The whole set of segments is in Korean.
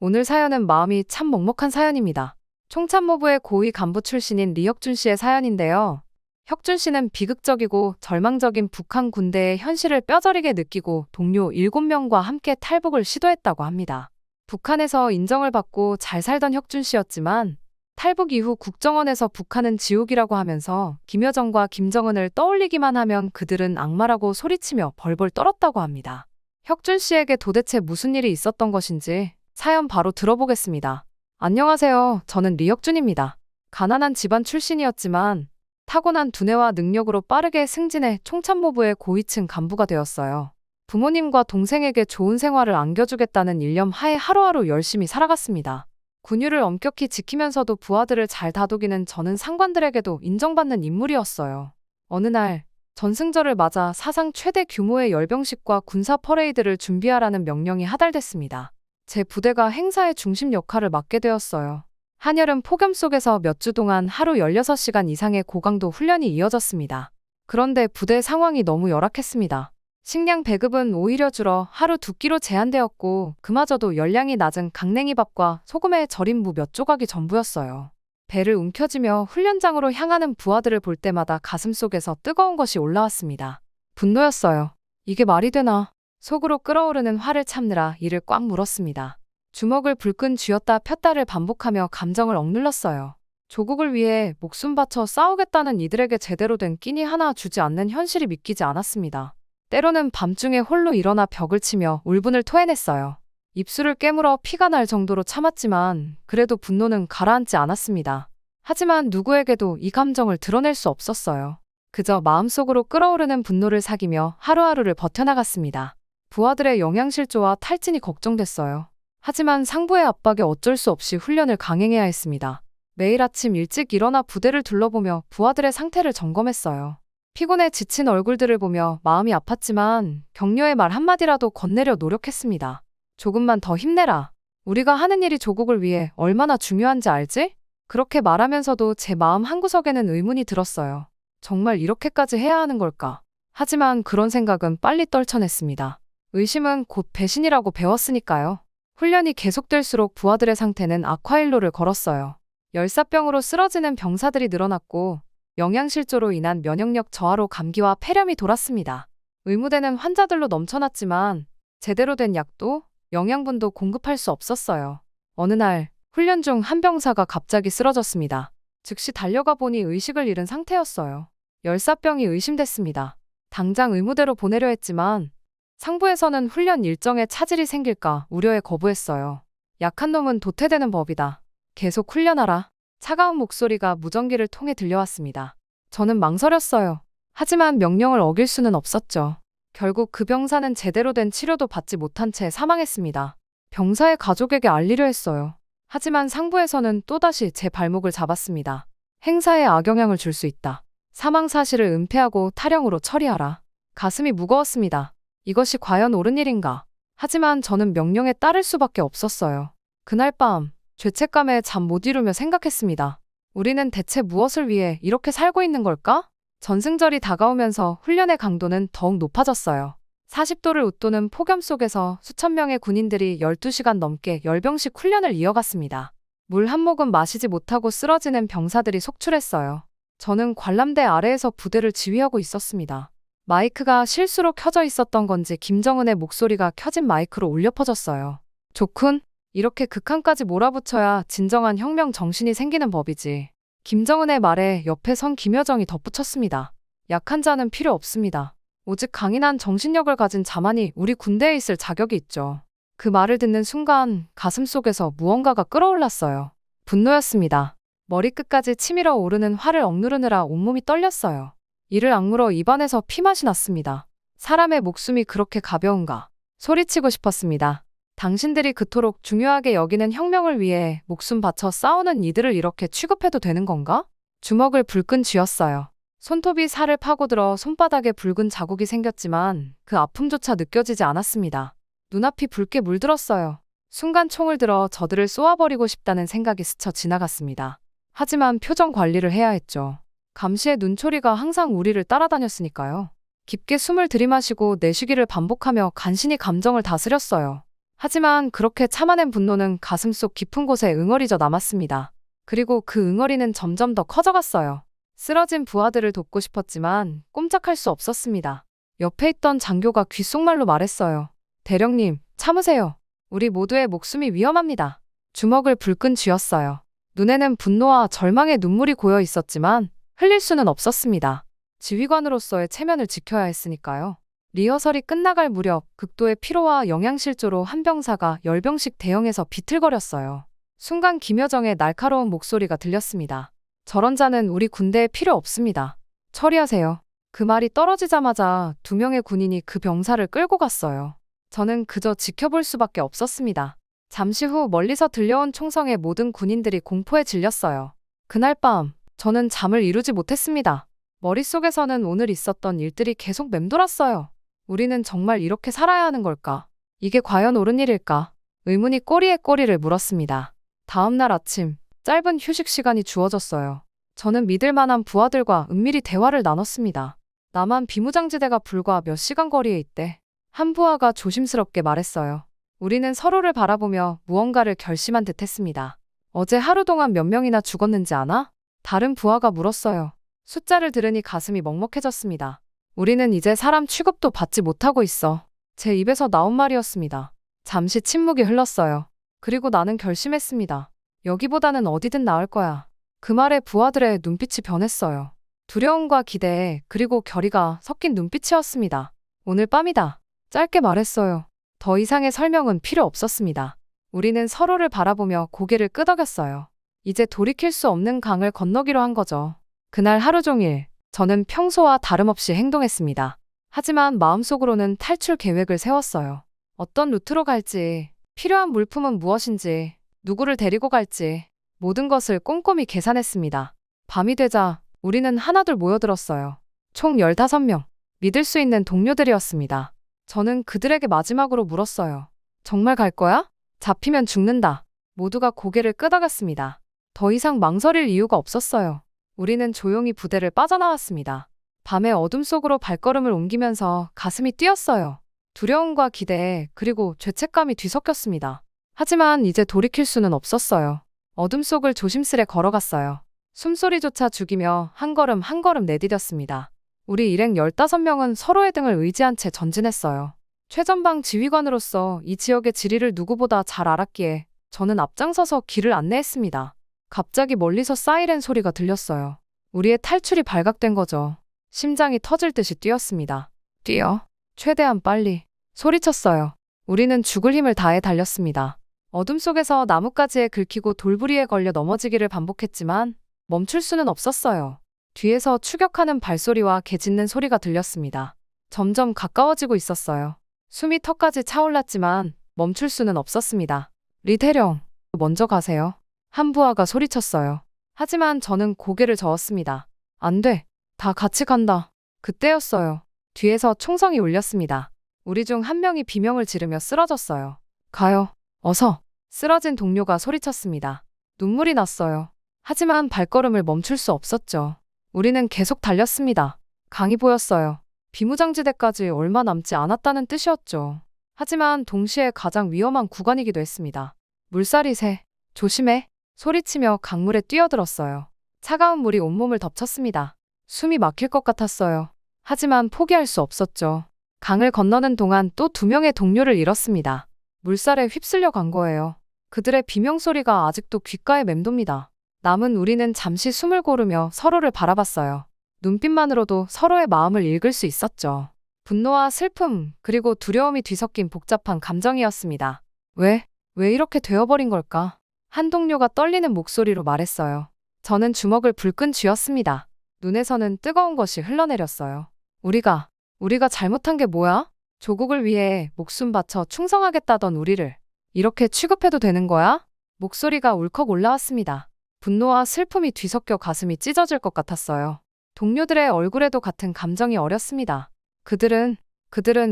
오늘 사연은 마음이 참 먹먹한 사연입니다. 총참모부의 고위 간부 출신인 리혁준 씨의 사연인데요. 혁준 씨는 비극적이고 절망적인 북한 군대의 현실을 뼈저리게 느끼고 동료 7명과 함께 탈북을 시도했다고 합니다. 북한에서 인정을 받고 잘 살던 혁준 씨였지만 탈북 이후 국정원에서 북한은 지옥이라고 하면서 김여정과 김정은을 떠올리기만 하면 그들은 악마라고 소리치며 벌벌 떨었다고 합니다. 혁준 씨에게 도대체 무슨 일이 있었던 것인지 사연 바로 들어보겠습니다. 안녕하세요. 저는 리혁준입니다. 가난한 집안 출신이었지만 타고난 두뇌와 능력으로 빠르게 승진해 총참모부의 고위층 간부가 되었어요. 부모님과 동생에게 좋은 생활을 안겨주겠다는 일념 하에 하루하루 열심히 살아갔습니다. 군율을 엄격히 지키면서도 부하들을 잘 다독이는 저는 상관들에게도 인정받는 인물이었어요. 어느 날 전승절을 맞아 사상 최대 규모의 열병식과 군사 퍼레이드를 준비하라는 명령이 하달됐습니다. 제 부대가 행사의 중심 역할을 맡게 되었어요. 한여름 폭염 속에서 몇 주 동안 하루 16시간 이상의 고강도 훈련이 이어졌습니다. 그런데 부대 상황이 너무 열악했습니다. 식량 배급은 오히려 줄어 하루 2끼로 제한되었고 그마저도 열량이 낮은 강냉이밥과 소금에 절인 무 몇 조각이 전부였어요. 배를 움켜쥐며 훈련장으로 향하는 부하들을 볼 때마다 가슴속에서 뜨거운 것이 올라왔습니다. 분노였어요. 이게 말이 되나? 속으로 끓어오르는 화를 참느라 이를 꽉 물었습니다. 주먹을 불끈 쥐었다 폈다를 반복하며 감정을 억눌렀어요. 조국을 위해 목숨 바쳐 싸우겠다는 이들에게 제대로 된 끼니 하나 주지 않는 현실이 믿기지 않았습니다. 때로는 밤중에 홀로 일어나 벽을 치며 울분을 토해냈어요. 입술을 깨물어 피가 날 정도로 참았지만 그래도 분노는 가라앉지 않았습니다. 하지만 누구에게도 이 감정을 드러낼 수 없었어요. 그저 마음속으로 끓어오르는 분노를 사귀며 하루하루를 버텨나갔습니다. 부하들의 영양실조와 탈진이 걱정됐어요. 하지만 상부의 압박에 어쩔 수 없이 훈련을 강행해야 했습니다. 매일 아침 일찍 일어나 부대를 둘러보며 부하들의 상태를 점검했어요. 피곤해 지친 얼굴들을 보며 마음이 아팠지만 격려의 말 한마디라도 건네려 노력했습니다. 조금만 더 힘내라. 우리가 하는 일이 조국을 위해 얼마나 중요한지 알지? 그렇게 말하면서도 제 마음 한구석에는 의문이 들었어요. 정말 이렇게까지 해야 하는 걸까? 하지만 그런 생각은 빨리 떨쳐냈습니다. 의심은 곧 배신이라고 배웠으니까요. 훈련이 계속될수록 부하들의 상태는 악화일로를 걸었어요. 열사병으로 쓰러지는 병사들이 늘어났고 영양실조로 인한 면역력 저하로 감기와 폐렴이 돌았습니다. 의무대는 환자들로 넘쳐났지만 제대로 된 약도 영양분도 공급할 수 없었어요. 어느 날 훈련 중 한 병사가 갑자기 쓰러졌습니다. 즉시 달려가 보니 의식을 잃은 상태였어요. 열사병이 의심됐습니다. 당장 의무대로 보내려 했지만 상부에서는 훈련 일정에 차질이 생길까 우려에 거부했어요. 약한 놈은 도태되는 법이다. 계속 훈련하라. 차가운 목소리가 무전기를 통해 들려왔습니다. 저는 망설였어요. 하지만 명령을 어길 수는 없었죠. 결국 그 병사는 제대로 된 치료도 받지 못한 채 사망했습니다. 병사의 가족에게 알리려 했어요. 하지만 상부에서는 또다시 제 발목을 잡았습니다. 행사에 악영향을 줄 수 있다. 사망 사실을 은폐하고 타령으로 처리하라. 가슴이 무거웠습니다. 이것이 과연 옳은 일인가? 하지만 저는 명령에 따를 수밖에 없었어요. 그날 밤 죄책감에 잠 못 이루며 생각했습니다. 우리는 대체 무엇을 위해 이렇게 살고 있는 걸까? 전승절이 다가오면서 훈련의 강도는 더욱 높아졌어요. 40도를 웃도는 폭염 속에서 수천 명의 군인들이 12시간 넘게 열병식 훈련을 이어갔습니다. 물 한 모금 마시지 못하고 쓰러지는 병사들이 속출했어요. 저는 관람대 아래에서 부대를 지휘하고 있었습니다. 마이크가 실수로 켜져 있었던 건지 김정은의 목소리가 켜진 마이크로 울려 퍼졌어요. 조쿤, 이렇게 극한까지 몰아붙여야 진정한 혁명 정신이 생기는 법이지. 김정은의 말에 옆에 선 김여정이 덧붙였습니다. 약한 자는 필요 없습니다. 오직 강인한 정신력을 가진 자만이 우리 군대에 있을 자격이 있죠. 그 말을 듣는 순간 가슴속에서 무언가가 끓어올랐어요. 분노였습니다. 머리끝까지 치밀어 오르는 화를 억누르느라 온몸이 떨렸어요. 이를 악물어 입안에서 피맛이 났습니다. 사람의 목숨이 그렇게 가벼운가? 소리치고 싶었습니다. 당신들이 그토록 중요하게 여기는 혁명을 위해 목숨 바쳐 싸우는 이들을 이렇게 취급해도 되는 건가? 주먹을 불끈 쥐었어요. 손톱이 살을 파고들어 손바닥에 붉은 자국이 생겼지만 그 아픔조차 느껴지지 않았습니다. 눈앞이 붉게 물들었어요. 순간 총을 들어 저들을 쏘아버리고 싶다는 생각이 스쳐 지나갔습니다. 하지만 표정 관리를 해야 했죠. 감시의 눈초리가 항상 우리를 따라다녔으니까요. 깊게 숨을 들이마시고 내쉬기를 반복하며 간신히 감정을 다스렸어요. 하지만 그렇게 참아낸 분노는 가슴속 깊은 곳에 응어리져 남았습니다. 그리고 그 응어리는 점점 더 커져갔어요. 쓰러진 부하들을 돕고 싶었지만 꼼짝할 수 없었습니다. 옆에 있던 장교가 귓속말로 말했어요. 대령님, 참으세요. 우리 모두의 목숨이 위험합니다. 주먹을 불끈 쥐었어요. 눈에는 분노와 절망의 눈물이 고여 있었지만 흘릴 수는 없었습니다. 지휘관으로서의 체면을 지켜야 했으니까요. 리허설이 끝나갈 무렵 극도의 피로와 영양실조로 한 병사가 10병씩 대형해서 비틀거렸어요. 순간 김여정의 날카로운 목소리가 들렸습니다. 저런 자는 우리 군대에 필요 없습니다. 처리하세요. 그 말이 떨어지자마자 2명의 군인이 그 병사를 끌고 갔어요. 저는 그저 지켜볼 수밖에 없었습니다. 잠시 후 멀리서 들려온 총성에 모든 군인들이 공포에 질렸어요. 그날 밤 저는 잠을 이루지 못했습니다. 머릿속에서는 오늘 있었던 일들이 계속 맴돌았어요. 우리는 정말 이렇게 살아야 하는 걸까? 이게 과연 옳은 일일까? 의문이 꼬리에 꼬리를 물었습니다. 다음 날 아침, 짧은 휴식 시간이 주어졌어요. 저는 믿을 만한 부하들과 은밀히 대화를 나눴습니다. 남한 비무장지대가 불과 몇 시간 거리에 있대. 한 부하가 조심스럽게 말했어요. 우리는 서로를 바라보며 무언가를 결심한 듯 했습니다. 어제 하루 동안 몇 명이나 죽었는지 아나? 다른 부하가 물었어요. 숫자를 들으니 가슴이 먹먹해졌습니다. 우리는 이제 사람 취급도 받지 못하고 있어. 제 입에서 나온 말이었습니다. 잠시 침묵이 흘렀어요. 그리고 나는 결심했습니다. 여기보다는 어디든 나을 거야. 그 말에 부하들의 눈빛이 변했어요. 두려움과 기대, 그리고 결의가 섞인 눈빛이었습니다. 오늘 밤이다. 짧게 말했어요. 더 이상의 설명은 필요 없었습니다. 우리는 서로를 바라보며 고개를 끄덕였어요. 이제 돌이킬 수 없는 강을 건너기로 한 거죠. 그날 하루 종일 저는 평소와 다름없이 행동했습니다. 하지만 마음속으로는 탈출 계획을 세웠어요. 어떤 루트로 갈지, 필요한 물품은 무엇인지, 누구를 데리고 갈지 모든 것을 꼼꼼히 계산했습니다. 밤이 되자 우리는 하나둘 모여들었어요. 총 15명, 믿을 수 있는 동료들이었습니다. 저는 그들에게 마지막으로 물었어요. 정말 갈 거야? 잡히면 죽는다. 모두가 고개를 끄덕였습니다. 더 이상 망설일 이유가 없었어요. 우리는 조용히 부대를 빠져나왔습니다. 밤의 어둠 속으로 발걸음을 옮기면서 가슴이 뛰었어요. 두려움과 기대, 그리고 죄책감이 뒤섞였습니다. 하지만 이제 돌이킬 수는 없었어요. 어둠 속을 조심스레 걸어갔어요. 숨소리조차 죽이며 한 걸음 한 걸음 내디뎠습니다. 우리 일행 15명은 서로의 등을 의지한 채 전진했어요. 최전방 지휘관으로서 이 지역의 지리를 누구보다 잘 알았기에 저는 앞장서서 길을 안내했습니다. 갑자기 멀리서 사이렌 소리가 들렸어요. 우리의 탈출이 발각된 거죠. 심장이 터질 듯이 뛰었습니다. 뛰어. 최대한 빨리. 소리쳤어요. 우리는 죽을 힘을 다해 달렸습니다. 어둠 속에서 나뭇가지에 긁히고 돌부리에 걸려 넘어지기를 반복했지만 멈출 수는 없었어요. 뒤에서 추격하는 발소리와 개 짖는 소리가 들렸습니다. 점점 가까워지고 있었어요. 숨이 턱까지 차올랐지만 멈출 수는 없었습니다. 리대령, 먼저 가세요. 한 부하가 소리쳤어요. 하지만 저는 고개를 저었습니다. 안 돼. 다 같이 간다. 그때였어요. 뒤에서 총성이 울렸습니다. 우리 중 한 명이 비명을 지르며 쓰러졌어요. 가요. 어서. 쓰러진 동료가 소리쳤습니다. 눈물이 났어요. 하지만 발걸음을 멈출 수 없었죠. 우리는 계속 달렸습니다. 강이 보였어요. 비무장지대까지 얼마 남지 않았다는 뜻이었죠. 하지만 동시에 가장 위험한 구간이기도 했습니다. 물살이 새. 조심해. 소리치며 강물에 뛰어들었어요. 차가운 물이 온몸을 덮쳤습니다. 숨이 막힐 것 같았어요. 하지만 포기할 수 없었죠. 강을 건너는 동안 또 2명의 동료를 잃었습니다. 물살에 휩쓸려 간 거예요. 그들의 비명소리가 아직도 귓가에 맴돕니다. 남은 우리는 잠시 숨을 고르며 서로를 바라봤어요. 눈빛만으로도 서로의 마음을 읽을 수 있었죠. 분노와 슬픔, 그리고 두려움이 뒤섞인 복잡한 감정이었습니다. 왜 이렇게 되어버린 걸까? 한 동료가 떨리는 목소리로 말했어요. 저는 주먹을 불끈 쥐었습니다. 눈에서는 뜨거운 것이 흘러내렸어요. 우리가 잘못한 게 뭐야? 조국을 위해 목숨 바쳐 충성하겠다던 우리를 이렇게 취급해도 되는 거야? 목소리가 울컥 올라왔습니다. 분노와 슬픔이 뒤섞여 가슴이 찢어질 것 같았어요. 동료들의 얼굴에도 같은 감정이 어렸습니다. 그들은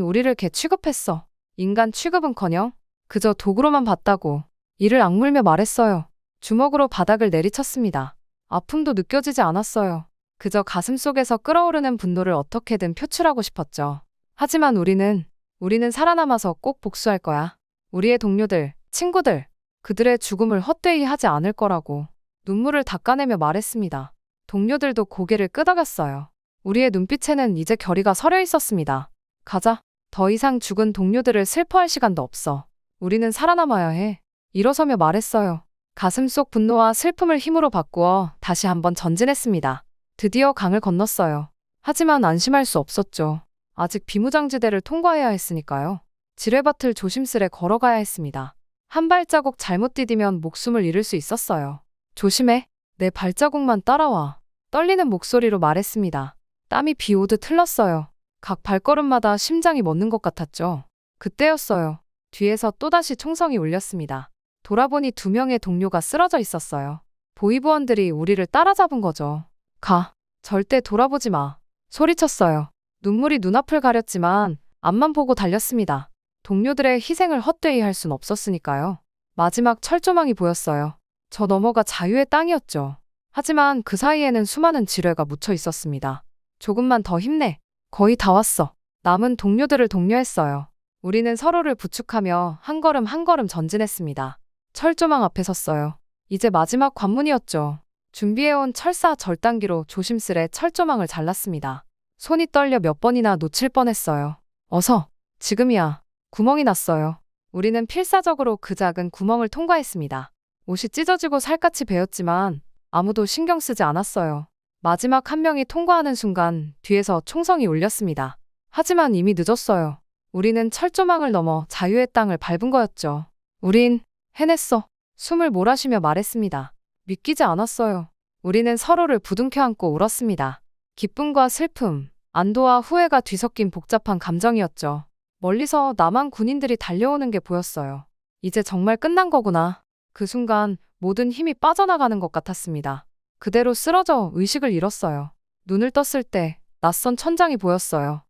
우리를 개 취급했어. 인간 취급은커녕 그저 도구로만 봤다고 이를 악물며 말했어요. 주먹으로 바닥을 내리쳤습니다. 아픔도 느껴지지 않았어요. 그저 가슴속에서 끓어오르는 분노를 어떻게든 표출하고 싶었죠. 하지만 우리는 살아남아서 꼭 복수할 거야. 우리의 동료들, 친구들, 그들의 죽음을 헛되이 하지 않을 거라고 눈물을 닦아내며 말했습니다. 동료들도 고개를 끄덕였어요. 우리의 눈빛에는 이제 결의가 서려 있었습니다. 가자. 더 이상 죽은 동료들을 슬퍼할 시간도 없어. 우리는 살아남아야 해. 일어서며 말했어요. 가슴 속 분노와 슬픔을 힘으로 바꾸어 다시 한번 전진했습니다. 드디어 강을 건넜어요. 하지만 안심할 수 없었죠. 아직 비무장지대를 통과해야 했으니까요. 지뢰밭을 조심스레 걸어가야 했습니다. 한 발자국 잘못 디디면 목숨을 잃을 수 있었어요. 조심해. 내 발자국만 따라와. 떨리는 목소리로 말했습니다. 땀이 비 오듯 흘렀어요. 각 발걸음마다 심장이 멎는 것 같았죠. 그때였어요. 뒤에서 또다시 총성이 울렸습니다. 돌아보니 2명의 동료가 쓰러져 있었어요. 보위부원들이 우리를 따라잡은 거죠. 가. 절대 돌아보지 마. 소리쳤어요. 눈물이 눈앞을 가렸지만 앞만 보고 달렸습니다. 동료들의 희생을 헛되이 할 순 없었으니까요. 마지막 철조망이 보였어요. 저 너머가 자유의 땅이었죠. 하지만 그 사이에는 수많은 지뢰가 묻혀 있었습니다. 조금만 더 힘내. 거의 다 왔어. 남은 동료들을 독려했어요. 우리는 서로를 부축하며 한 걸음 한 걸음 전진했습니다. 철조망 앞에 섰어요. 이제 마지막 관문이었죠. 준비해온 철사 절단기로 조심스레 철조망을 잘랐습니다. 손이 떨려 몇 번이나 놓칠 뻔했어요. 어서. 지금이야. 구멍이 났어요. 우리는 필사적으로 그 작은 구멍을 통과했습니다. 옷이 찢어지고 살갗이 베었지만 아무도 신경 쓰지 않았어요. 마지막 한 명이 통과하는 순간 뒤에서 총성이 울렸습니다. 하지만 이미 늦었어요. 우리는 철조망을 넘어 자유의 땅을 밟은 거였죠. 우린 해냈어. 숨을 몰아쉬며 말했습니다. 믿기지 않았어요. 우리는 서로를 부둥켜 안고 울었습니다. 기쁨과 슬픔, 안도와 후회가 뒤섞인 복잡한 감정이었죠. 멀리서 남한 군인들이 달려오는 게 보였어요. 이제 정말 끝난 거구나. 그 순간 모든 힘이 빠져나가는 것 같았습니다. 그대로 쓰러져 의식을 잃었어요. 눈을 떴을 때 낯선 천장이 보였어요.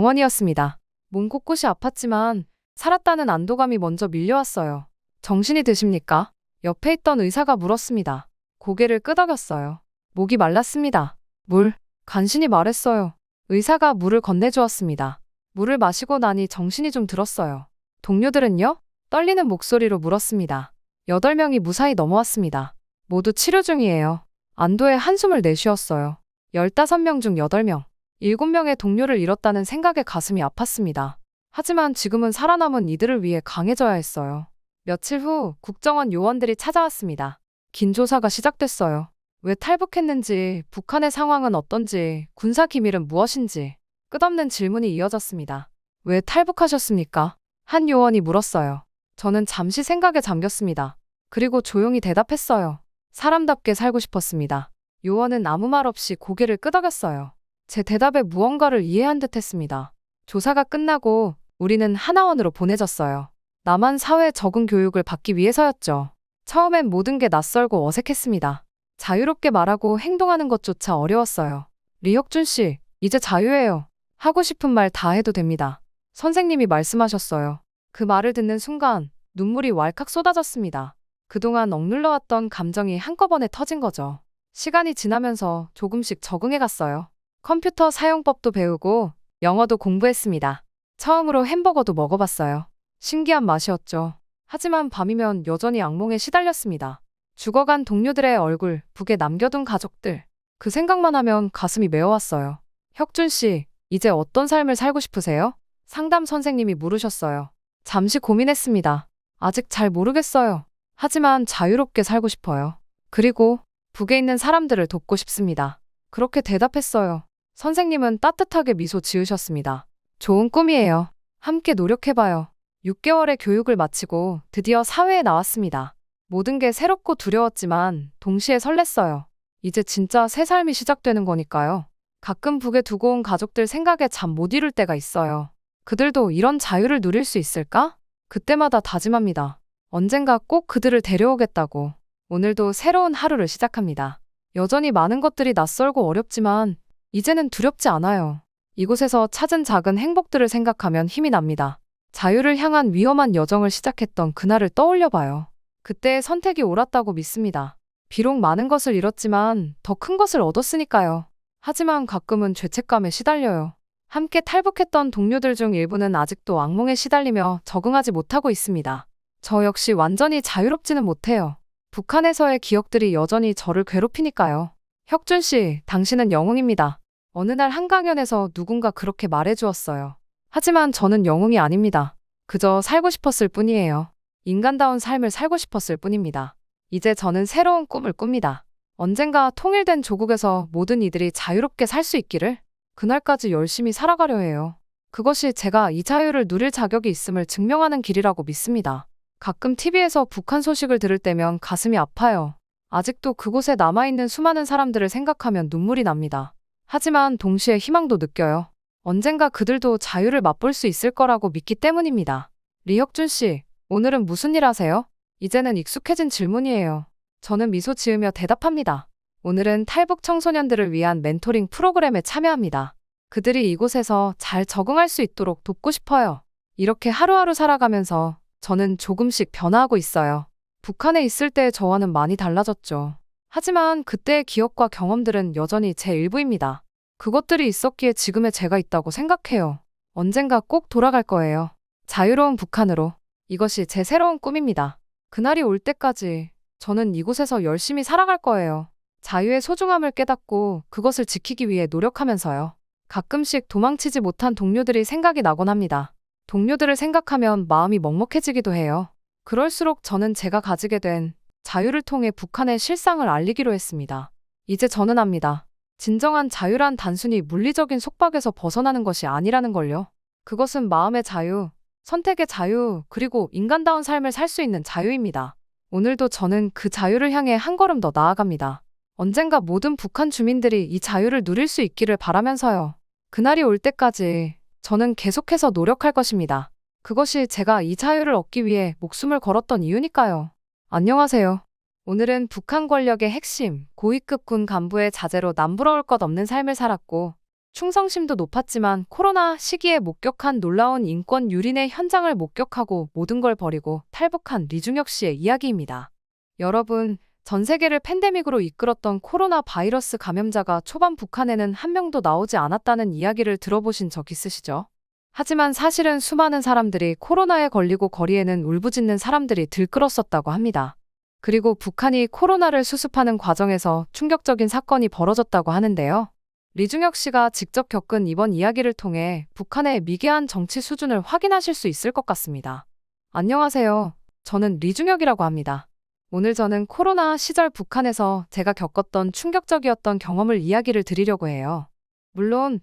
병원이었습니다. 몸 곳곳이 아팠지만 살았다는 안도감이 먼저 밀려왔어요. 정신이 드십니까? 옆에 있던 의사가 물었습니다. 고개를 끄덕였어요. 목이 말랐습니다. 물. 간신히 말했어요. 의사가 물을 건네주었습니다. 물을 마시고 나니 정신이 좀 들었어요. 동료들은요? 떨리는 목소리로 물었습니다. 8명이 무사히 넘어왔습니다. 모두 치료 중이에요. 안도의 한숨을 내쉬었어요. 15명 중 8명. 7명의 동료를 잃었다는 생각에 가슴이 아팠습니다. 하지만 지금은 살아남은 이들을 위해 강해져야 했어요. 며칠 후 국정원 요원들이 찾아왔습니다. 긴 조사가 시작됐어요. 왜 탈북했는지, 북한의 상황은 어떤지, 군사 기밀은 무엇인지 끝없는 질문이 이어졌습니다. 왜 탈북하셨습니까? 한 요원이 물었어요. 저는 잠시 생각에 잠겼습니다. 그리고 조용히 대답했어요. 사람답게 살고 싶었습니다. 요원은 아무 말 없이 고개를 끄덕였어요. 제 대답에 무언가를 이해한 듯 했습니다. 조사가 끝나고 우리는 하나원으로 보내졌어요. 남한 사회 적응 교육을 받기 위해서였죠. 처음엔 모든 게 낯설고 어색했습니다. 자유롭게 말하고 행동하는 것조차 어려웠어요. 리혁준 씨, 이제 자유예요. 하고 싶은 말 다 해도 됩니다. 선생님이 말씀하셨어요. 그 말을 듣는 순간 눈물이 왈칵 쏟아졌습니다. 그동안 억눌러왔던 감정이 한꺼번에 터진 거죠. 시간이 지나면서 조금씩 적응해 갔어요. 컴퓨터 사용법도 배우고 영어도 공부했습니다. 처음으로 햄버거도 먹어봤어요. 신기한 맛이었죠. 하지만 밤이면 여전히 악몽에 시달렸습니다. 죽어간 동료들의 얼굴, 북에 남겨둔 가족들. 그 생각만 하면 가슴이 메어왔어요. 혁준 씨, 이제 어떤 삶을 살고 싶으세요? 상담 선생님이 물으셨어요. 잠시 고민했습니다. 아직 잘 모르겠어요. 하지만 자유롭게 살고 싶어요. 그리고 북에 있는 사람들을 돕고 싶습니다. 그렇게 대답했어요. 선생님은 따뜻하게 미소 지으셨습니다. 좋은 꿈이에요. 함께 노력해봐요. 6개월의 교육을 마치고 드디어 사회에 나왔습니다. 모든 게 새롭고 두려웠지만 동시에 설렜어요. 이제 진짜 새 삶이 시작되는 거니까요. 가끔 북에 두고 온 가족들 생각에 잠 못 이룰 때가 있어요. 그들도 이런 자유를 누릴 수 있을까? 그때마다 다짐합니다. 언젠가 꼭 그들을 데려오겠다고. 오늘도 새로운 하루를 시작합니다. 여전히 많은 것들이 낯설고 어렵지만 이제는 두렵지 않아요. 이곳에서 찾은 작은 행복들을 생각하면 힘이 납니다. 자유를 향한 위험한 여정을 시작했던 그날을 떠올려봐요. 그때의 선택이 옳았다고 믿습니다. 비록 많은 것을 잃었지만 더 큰 것을 얻었으니까요. 하지만 가끔은 죄책감에 시달려요. 함께 탈북했던 동료들 중 일부는 아직도 악몽에 시달리며 적응하지 못하고 있습니다. 저 역시 완전히 자유롭지는 못해요. 북한에서의 기억들이 여전히 저를 괴롭히니까요. 혁준 씨, 당신은 영웅입니다. 어느 날 한강연에서 누군가 그렇게 말해주었어요. 하지만 저는 영웅이 아닙니다. 그저 살고 싶었을 뿐이에요. 인간다운 삶을 살고 싶었을 뿐입니다. 이제 저는 새로운 꿈을 꿉니다. 언젠가 통일된 조국에서 모든 이들이 자유롭게 살 수 있기를, 그날까지 열심히 살아가려 해요. 그것이 제가 이 자유를 누릴 자격이 있음을 증명하는 길이라고 믿습니다. 가끔 TV에서 북한 소식을 들을 때면 가슴이 아파요. 아직도 그곳에 남아있는 수많은 사람들을 생각하면 눈물이 납니다. 하지만 동시에 희망도 느껴요. 언젠가 그들도 자유를 맛볼 수 있을 거라고 믿기 때문입니다. 리혁준 씨, 오늘은 무슨 일 하세요? 이제는 익숙해진 질문이에요. 저는 미소 지으며 대답합니다. 오늘은 탈북 청소년들을 위한 멘토링 프로그램에 참여합니다. 그들이 이곳에서 잘 적응할 수 있도록 돕고 싶어요. 이렇게 하루하루 살아가면서 저는 조금씩 변화하고 있어요. 북한에 있을 때 저와는 많이 달라졌죠. 하지만 그때의 기억과 경험들은 여전히 제 일부입니다. 그것들이 있었기에 지금의 제가 있다고 생각해요. 언젠가 꼭 돌아갈 거예요. 자유로운 북한으로. 이것이 제 새로운 꿈입니다. 그날이 올 때까지 저는 이곳에서 열심히 살아갈 거예요. 자유의 소중함을 깨닫고 그것을 지키기 위해 노력하면서요. 가끔씩 도망치지 못한 동료들이 생각이 나곤 합니다. 동료들을 생각하면 마음이 먹먹해지기도 해요. 그럴수록 저는 제가 가지게 된 자유를 통해 북한의 실상을 알리기로 했습니다. 이제 저는 압니다. 진정한 자유란 단순히 물리적인 속박에서 벗어나는 것이 아니라는 걸요. 그것은 마음의 자유, 선택의 자유, 그리고 인간다운 삶을 살 수 있는 자유입니다. 오늘도 저는 그 자유를 향해 한 걸음 더 나아갑니다. 언젠가 모든 북한 주민들이 이 자유를 누릴 수 있기를 바라면서요. 그날이 올 때까지 저는 계속해서 노력할 것입니다. 그것이 제가 이 자유를 얻기 위해 목숨을 걸었던 이유니까요. 안녕하세요. 오늘은 북한 권력의 핵심, 고위급 군 간부의 자제로 남부러울 것 없는 삶을 살았고, 충성심도 높았지만 코로나 시기에 목격한 놀라운 인권 유린의 현장을 목격하고 모든 걸 버리고 탈북한 리중혁 씨의 이야기입니다. 여러분, 전 세계를 팬데믹으로 이끌었던 코로나 바이러스 감염자가 초반 북한에는 한 명도 나오지 않았다는 이야기를 들어보신 적 있으시죠? 하지만 사실은 수많은 사람들이 코로나에 걸리고 거리에는 울부짖는 사람들이 들끓었었다고 합니다. 그리고 북한이 코로나를 수습하는 과정에서 충격적인 사건이 벌어졌다고 하는데요. 리중혁 씨가 직접 겪은 이번 이야기를 통해 북한의 미개한 정치 수준을 확인하실 수 있을 것 같습니다. 안녕하세요. 저는 리중혁이라고 합니다. 오늘 저는 코로나 시절 북한에서 제가 겪었던 충격적이었던 경험을 이야기를 드리려고 해요. 물론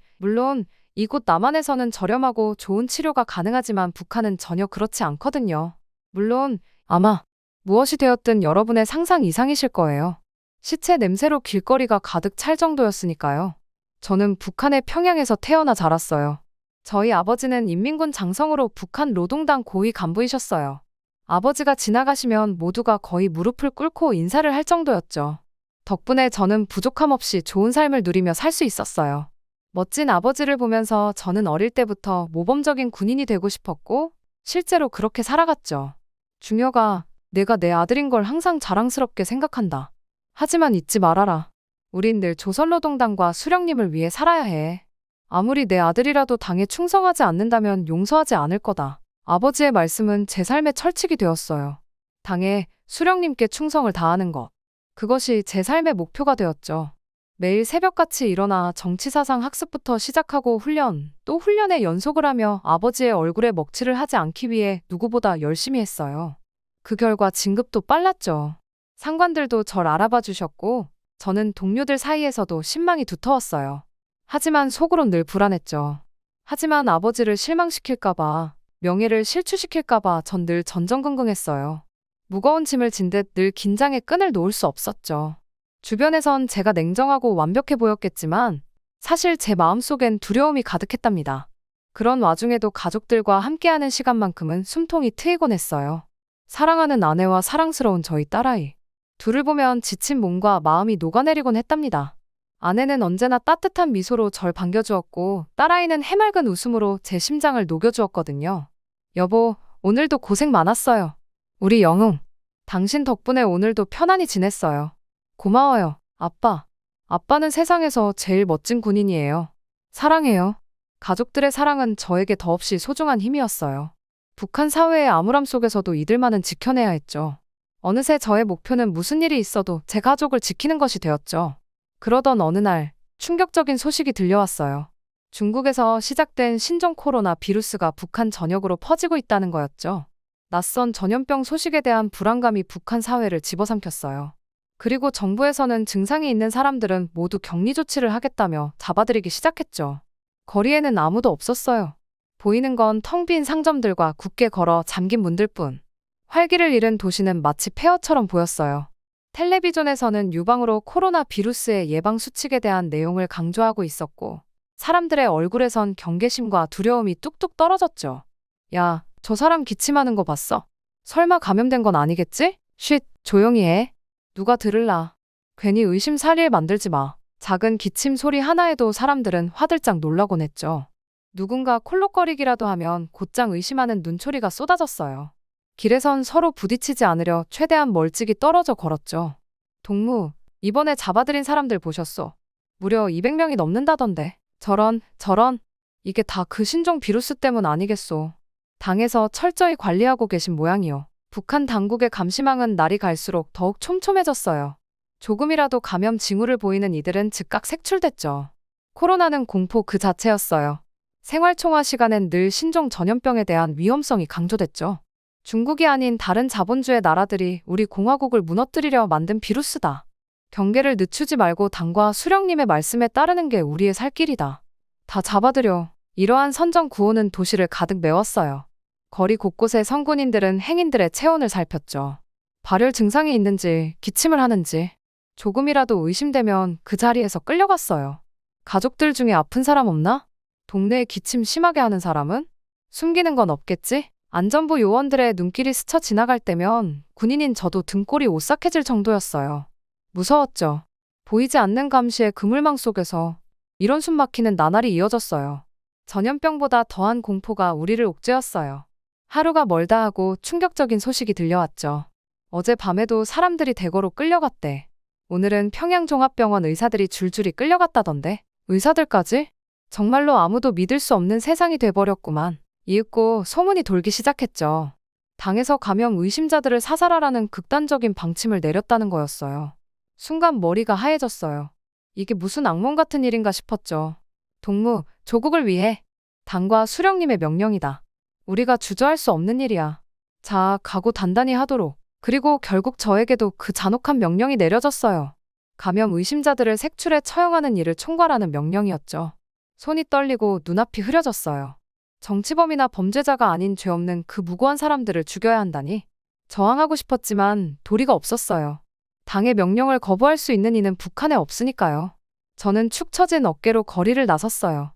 이곳 남한에서는 저렴하고 좋은 치료가 가능하지만 북한은 전혀 그렇지 않거든요. 물론 아마 무엇이 되었든 여러분의 상상 이상이실 거예요. 시체 냄새로 길거리가 가득 찰 정도였으니까요. 저는 북한의 평양에서 태어나 자랐어요. 저희 아버지는 인민군 장성으로 북한 노동당 고위 간부이셨어요. 아버지가 지나가시면 모두가 거의 무릎을 꿇고 인사를 할 정도였죠. 덕분에 저는 부족함 없이 좋은 삶을 누리며 살 수 있었어요. 멋진 아버지를 보면서 저는 어릴 때부터 모범적인 군인이 되고 싶었고 실제로 그렇게 살아갔죠. 중혁아, 내가 내 아들인 걸 항상 자랑스럽게 생각한다. 하지만 잊지 말아라. 우린 늘 조선노동당과 수령님을 위해 살아야 해. 아무리 내 아들이라도 당에 충성하지 않는다면 용서하지 않을 거다. 아버지의 말씀은 제 삶의 철칙이 되었어요. 당에 수령님께 충성을 다하는 것. 그것이 제 삶의 목표가 되었죠. 매일 새벽같이 일어나 정치사상 학습부터 시작하고 또 훈련에 연속을 하며 아버지의 얼굴에 먹칠을 하지 않기 위해 누구보다 열심히 했어요. 그 결과 진급도 빨랐죠. 상관들도 절 알아봐 주셨고 저는 동료들 사이에서도 신망이 두터웠어요. 하지만 속으론 늘 불안했죠. 하지만 아버지를 실망시킬까봐, 명예를 실추시킬까봐 전 늘 전전긍긍했어요. 무거운 짐을 진 듯 늘 긴장의 끈을 놓을 수 없었죠. 주변에선 제가 냉정하고 완벽해 보였겠지만 사실 제 마음속엔 두려움이 가득했답니다. 그런 와중에도 가족들과 함께하는 시간만큼은 숨통이 트이곤 했어요. 사랑하는 아내와 사랑스러운 저희 딸아이. 둘을 보면 지친 몸과 마음이 녹아내리곤 했답니다. 아내는 언제나 따뜻한 미소로 절 반겨주었고 딸아이는 해맑은 웃음으로 제 심장을 녹여주었거든요. 여보, 오늘도 고생 많았어요. 우리 영웅. 당신 덕분에 오늘도 편안히 지냈어요. 고마워요, 아빠. 아빠는 세상에서 제일 멋진 군인이에요. 사랑해요. 가족들의 사랑은 저에게 더없이 소중한 힘이었어요. 북한 사회의 암울함 속에서도 이들만은 지켜내야 했죠. 어느새 저의 목표는 무슨 일이 있어도 제 가족을 지키는 것이 되었죠. 그러던 어느 날 충격적인 소식이 들려왔어요. 중국에서 시작된 신종 코로나 비루스가 북한 전역으로 퍼지고 있다는 거였죠. 낯선 전염병 소식에 대한 불안감이 북한 사회를 집어삼켰어요. 그리고 정부에서는 증상이 있는 사람들은 모두 격리 조치를 하겠다며 잡아들이기 시작했죠. 거리에는 아무도 없었어요. 보이는 건 텅 빈 상점들과 굳게 걸어 잠긴 문들뿐. 활기를 잃은 도시는 마치 폐허처럼 보였어요. 텔레비전에서는 유방으로 코로나 비루스의 예방 수칙에 대한 내용을 강조하고 있었고, 사람들의 얼굴에선 경계심과 두려움이 뚝뚝 떨어졌죠. 야, 저 사람 기침하는 거 봤어? 설마 감염된 건 아니겠지? 쉿, 조용히 해. 누가 들을라. 괜히 의심살일 만들지 마. 작은 기침 소리 하나에도 사람들은 화들짝 놀라곤 했죠. 누군가 콜록거리기라도 하면 곧장 의심하는 눈초리가 쏟아졌어요. 길에선 서로 부딪히지 않으려 최대한 멀찍이 떨어져 걸었죠. 동무, 이번에 잡아들인 사람들 보셨소? 무려 200명이 넘는다던데. 저런. 이게 다 그 신종 비루스 때문 아니겠소. 당에서 철저히 관리하고 계신 모양이요. 북한 당국의 감시망은 날이 갈수록 더욱 촘촘해졌어요. 조금이라도 감염 징후를 보이는 이들은 즉각 색출됐죠. 코로나는 공포 그 자체였어요. 생활총화 시간엔 늘 신종 전염병에 대한 위험성이 강조됐죠. 중국이 아닌 다른 자본주의 나라들이 우리 공화국을 무너뜨리려 만든 비루스다. 경계를 늦추지 말고 당과 수령님의 말씀에 따르는 게 우리의 살 길이다. 다 잡아들여. 이러한 선전 구호는 도시를 가득 메웠어요. 거리 곳곳에 성군인들은 행인들의 체온을 살폈죠. 발열 증상이 있는지, 기침을 하는지 조금이라도 의심되면 그 자리에서 끌려갔어요. 가족들 중에 아픈 사람 없나? 동네에 기침 심하게 하는 사람은? 숨기는 건 없겠지? 안전부 요원들의 눈길이 스쳐 지나갈 때면 군인인 저도 등골이 오싹해질 정도였어요. 무서웠죠. 보이지 않는 감시의 그물망 속에서 이런 숨 막히는 나날이 이어졌어요. 전염병보다 더한 공포가 우리를 옥죄었어요. 하루가 멀다 하고 충격적인 소식이 들려왔죠. 어젯밤에도 사람들이 대거로 끌려갔대. 오늘은 평양종합병원 의사들이 줄줄이 끌려갔다던데. 의사들까지? 정말로 아무도 믿을 수 없는 세상이 돼버렸구만. 이윽고 소문이 돌기 시작했죠. 당에서 감염 의심자들을 사살하라는 극단적인 방침을 내렸다는 거였어요. 순간 머리가 하얘졌어요. 이게 무슨 악몽 같은 일인가 싶었죠. 동무, 조국을 위해. 당과 수령님의 명령이다. 우리가 주저할 수 없는 일이야. 자, 각오 단단히 하도록. 그리고 결국 저에게도 그 잔혹한 명령이 내려졌어요. 감염 의심자들을 색출해 처형하는 일을 총괄하는 명령이었죠. 손이 떨리고 눈앞이 흐려졌어요. 정치범이나 범죄자가 아닌 죄 없는 그 무고한 사람들을 죽여야 한다니. 저항하고 싶었지만 도리가 없었어요. 당의 명령을 거부할 수 있는 이는 북한에 없으니까요. 저는 축 처진 어깨로 거리를 나섰어요.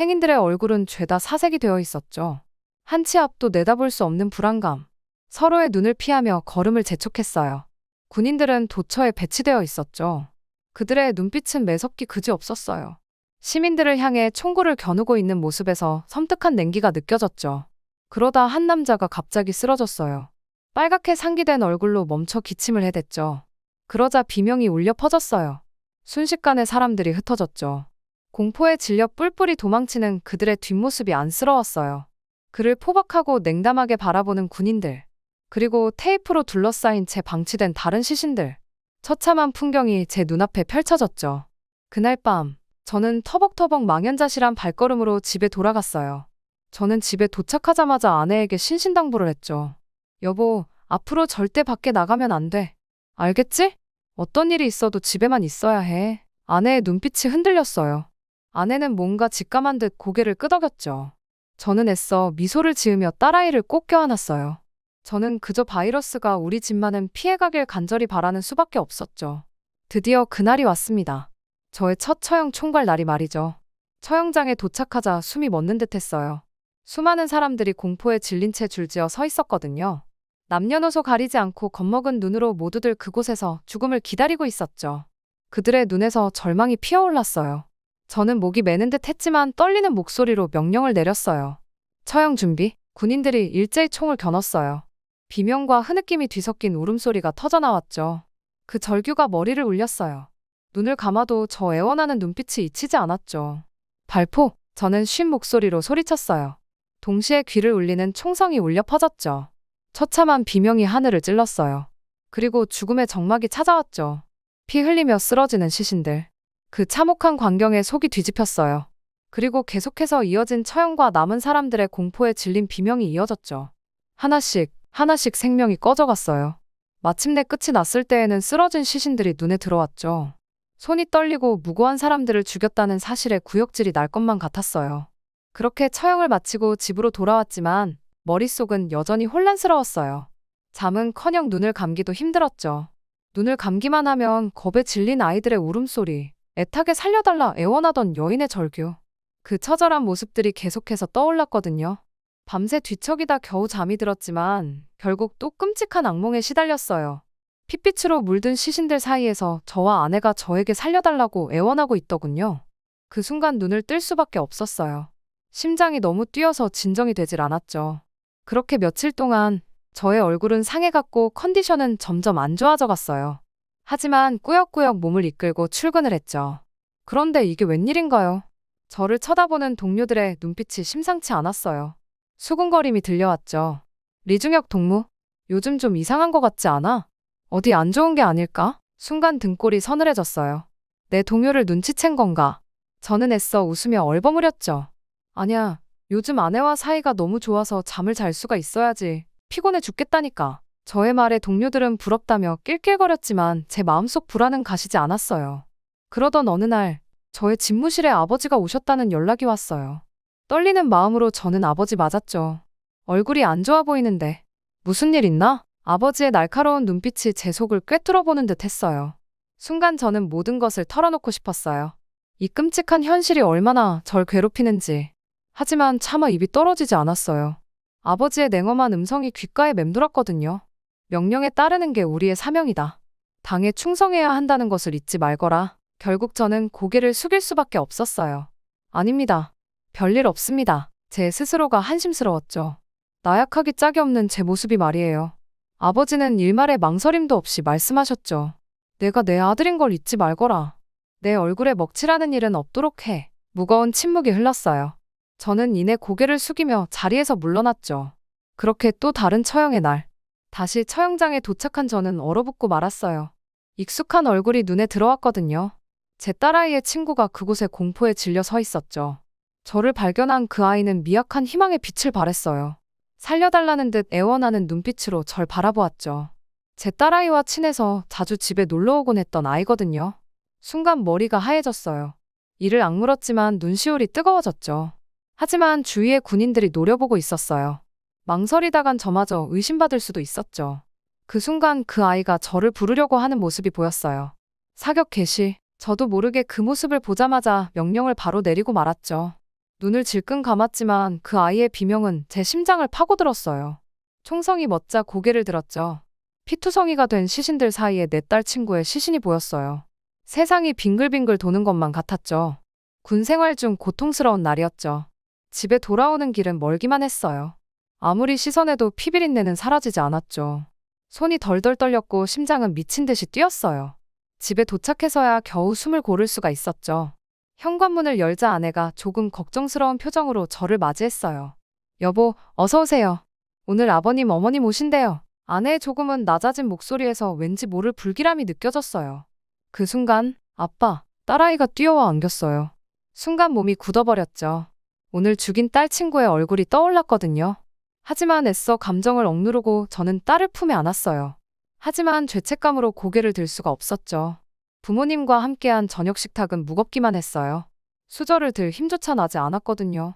행인들의 얼굴은 죄다 사색이 되어 있었죠. 한 치 앞도 내다볼 수 없는 불안감. 서로의 눈을 피하며 걸음을 재촉했어요. 군인들은 도처에 배치되어 있었죠. 그들의 눈빛은 매섭기 그지없었어요. 시민들을 향해 총구를 겨누고 있는 모습에서 섬뜩한 냉기가 느껴졌죠. 그러다 한 남자가 갑자기 쓰러졌어요. 빨갛게 상기된 얼굴로 멈춰 기침을 해댔죠. 그러자 비명이 울려 퍼졌어요. 순식간에 사람들이 흩어졌죠. 공포에 질려 뿔뿔이 도망치는 그들의 뒷모습이 안쓰러웠어요. 그를 포박하고 냉담하게 바라보는 군인들. 그리고 테이프로 둘러싸인 채 방치된 다른 시신들. 처참한 풍경이 제 눈앞에 펼쳐졌죠. 그날 밤, 저는 터벅터벅 망연자실한 발걸음으로 집에 돌아갔어요. 저는 집에 도착하자마자 아내에게 신신당부를 했죠. 여보, 앞으로 절대 밖에 나가면 안 돼. 알겠지? 어떤 일이 있어도 집에만 있어야 해. 아내의 눈빛이 흔들렸어요. 아내는 뭔가 직감한 듯 고개를 끄덕였죠. 저는 애써 미소를 지으며 딸아이를 꼭 껴안았어요. 저는 그저 바이러스가 우리 집만은 피해가길 간절히 바라는 수밖에 없었죠. 드디어 그날이 왔습니다. 저의 첫 처형 총괄 날이 말이죠. 처형장에 도착하자 숨이 멎는 듯 했어요. 수많은 사람들이 공포에 질린 채 줄지어 서 있었거든요. 남녀노소 가리지 않고 겁먹은 눈으로 모두들 그곳에서 죽음을 기다리고 있었죠. 그들의 눈에서 절망이 피어올랐어요. 저는 목이 메는 듯 했지만 떨리는 목소리로 명령을 내렸어요. 처형 준비. 군인들이 일제히 총을 겨눴어요. 비명과 흐느낌이 뒤섞인 울음소리가 터져나왔죠. 그 절규가 머리를 울렸어요. 눈을 감아도 저 애원하는 눈빛이 잊히지 않았죠. 발포. 저는 쉰 목소리로 소리쳤어요. 동시에 귀를 울리는 총성이 울려 퍼졌죠. 처참한 비명이 하늘을 찔렀어요. 그리고 죽음의 정막이 찾아왔죠. 피 흘리며 쓰러지는 시신들. 그 참혹한 광경에 속이 뒤집혔어요. 그리고 계속해서 이어진 처형과 남은 사람들의 공포에 질린 비명이 이어졌죠. 하나씩 생명이 꺼져갔어요. 마침내 끝이 났을 때에는 쓰러진 시신들이 눈에 들어왔죠. 손이 떨리고 무고한 사람들을 죽였다는 사실에 구역질이 날 것만 같았어요. 그렇게 처형을 마치고 집으로 돌아왔지만 머릿속은 여전히 혼란스러웠어요. 잠은커녕 눈을 감기도 힘들었죠. 눈을 감기만 하면 겁에 질린 아이들의 울음소리, 애타게 살려달라 애원하던 여인의 절규. 그 처절한 모습들이 계속해서 떠올랐거든요. 밤새 뒤척이다 겨우 잠이 들었지만 결국 또 끔찍한 악몽에 시달렸어요. 핏빛으로 물든 시신들 사이에서 저와 아내가 저에게 살려달라고 애원하고 있더군요. 그 순간 눈을 뜰 수밖에 없었어요. 심장이 너무 뛰어서 진정이 되질 않았죠. 그렇게 며칠 동안 저의 얼굴은 상해갔고 컨디션은 점점 안 좋아져 갔어요. 하지만 꾸역꾸역 몸을 이끌고 출근을 했죠. 그런데 이게 웬일인가요? 저를 쳐다보는 동료들의 눈빛이 심상치 않았어요. 수군거림이 들려왔죠. 리중혁 동무, 요즘 좀 이상한 것 같지 않아? 어디 안 좋은 게 아닐까? 순간 등골이 서늘해졌어요. 내 동료를 눈치챈 건가? 저는 애써 웃으며 얼버무렸죠. 아니야, 요즘 아내와 사이가 너무 좋아서 잠을 잘 수가 있어야지. 피곤해 죽겠다니까. 저의 말에 동료들은 부럽다며 낄낄거렸지만 제 마음속 불안은 가시지 않았어요. 그러던 어느 날 저의 집무실에 아버지가 오셨다는 연락이 왔어요. 떨리는 마음으로 저는 아버지 맞았죠. 얼굴이 안 좋아 보이는데 무슨 일 있나? 아버지의 날카로운 눈빛이 제 속을 꿰뚫어보는 듯 했어요. 순간 저는 모든 것을 털어놓고 싶었어요. 이 끔찍한 현실이 얼마나 절 괴롭히는지. 하지만 차마 입이 떨어지지 않았어요. 아버지의 냉엄한 음성이 귓가에 맴돌았거든요. 명령에 따르는 게 우리의 사명이다. 당에 충성해야 한다는 것을 잊지 말거라. 결국 저는 고개를 숙일 수밖에 없었어요. 아닙니다. 별일 없습니다. 제 스스로가 한심스러웠죠. 나약하기 짝이 없는 제 모습이 말이에요. 아버지는 일말의 망설임도 없이 말씀하셨죠. 내가 내 아들인 걸 잊지 말거라. 내 얼굴에 먹칠하는 일은 없도록 해. 무거운 침묵이 흘렀어요. 저는 이내 고개를 숙이며 자리에서 물러났죠. 그렇게 또 다른 처형의 날. 다시 처형장에 도착한 저는 얼어붙고 말았어요. 익숙한 얼굴이 눈에 들어왔거든요. 제 딸아이의 친구가 그곳에 공포에 질려 서 있었죠. 저를 발견한 그 아이는 미약한 희망의 빛을 발했어요. 살려달라는 듯 애원하는 눈빛으로 절 바라보았죠. 제 딸아이와 친해서 자주 집에 놀러 오곤 했던 아이거든요. 순간 머리가 하얘졌어요. 이를 악물었지만 눈시울이 뜨거워졌죠. 하지만 주위의 군인들이 노려보고 있었어요. 망설이다간 저마저 의심받을 수도 있었죠. 그 순간 그 아이가 저를 부르려고 하는 모습이 보였어요. 사격 개시. 저도 모르게 그 모습을 보자마자 명령을 바로 내리고 말았죠. 눈을 질끈 감았지만 그 아이의 비명은 제 심장을 파고들었어요. 총성이 멋자 고개를 들었죠. 피투성이가 된 시신들 사이에 내 딸 친구의 시신이 보였어요. 세상이 빙글빙글 도는 것만 같았죠. 군 생활 중 고통스러운 날이었죠. 집에 돌아오는 길은 멀기만 했어요. 아무리 씻어내도 피비린내는 사라지지 않았죠. 손이 덜덜 떨렸고 심장은 미친 듯이 뛰었어요. 집에 도착해서야 겨우 숨을 고를 수가 있었죠. 현관문을 열자 아내가 조금 걱정스러운 표정으로 저를 맞이했어요. 여보, 어서 오세요. 오늘 아버님, 어머님 오신대요. 아내의 조금은 낮아진 목소리에서 왠지 모를 불길함이 느껴졌어요. 그 순간 아빠, 딸아이가 뛰어와 안겼어요. 순간 몸이 굳어버렸죠. 오늘 죽인 딸 친구의 얼굴이 떠올랐거든요. 하지만 애써 감정을 억누르고 저는 딸을 품에 안았어요. 하지만 죄책감으로 고개를 들 수가 없었죠. 부모님과 함께한 저녁 식탁은 무겁기만 했어요. 수저를 들 힘조차 나지 않았거든요.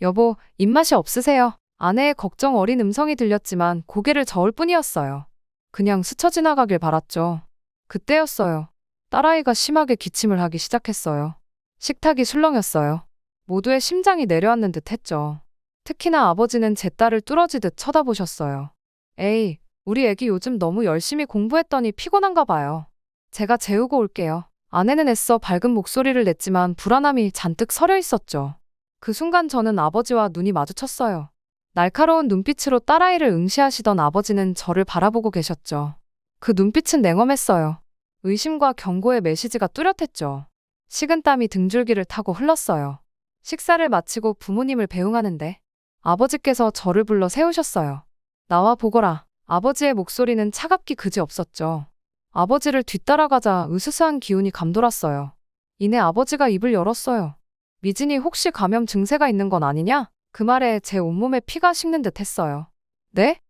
여보, 입맛이 없으세요? 아내의 걱정 어린 음성이 들렸지만 고개를 저을 뿐이었어요. 그냥 스쳐 지나가길 바랐죠. 그때였어요. 딸아이가 심하게 기침을 하기 시작했어요. 식탁이 술렁였어요. 모두의 심장이 내려앉는 듯 했죠. 특히나 아버지는 제 딸을 뚫어지듯 쳐다보셨어요. 에이, 우리 애기 요즘 너무 열심히 공부했더니 피곤한가 봐요. 제가 재우고 올게요. 아내는 애써 밝은 목소리를 냈지만 불안함이 잔뜩 서려 있었죠. 그 순간 저는 아버지와 눈이 마주쳤어요. 날카로운 눈빛으로 딸아이를 응시하시던 아버지는 저를 바라보고 계셨죠. 그 눈빛은 냉엄했어요. 의심과 경고의 메시지가 뚜렷했죠. 식은땀이 등줄기를 타고 흘렀어요. 식사를 마치고 부모님을 배웅하는데 아버지께서 저를 불러 세우셨어요. 나와 보거라. 아버지의 목소리는 차갑기 그지없었죠. 아버지를 뒤따라가자 으스스한 기운이 감돌았어요. 이내 아버지가 입을 열었어요. 미진이 혹시 감염 증세가 있는 건 아니냐? 그 말에 제 온몸에 피가 식는 듯 했어요. 네?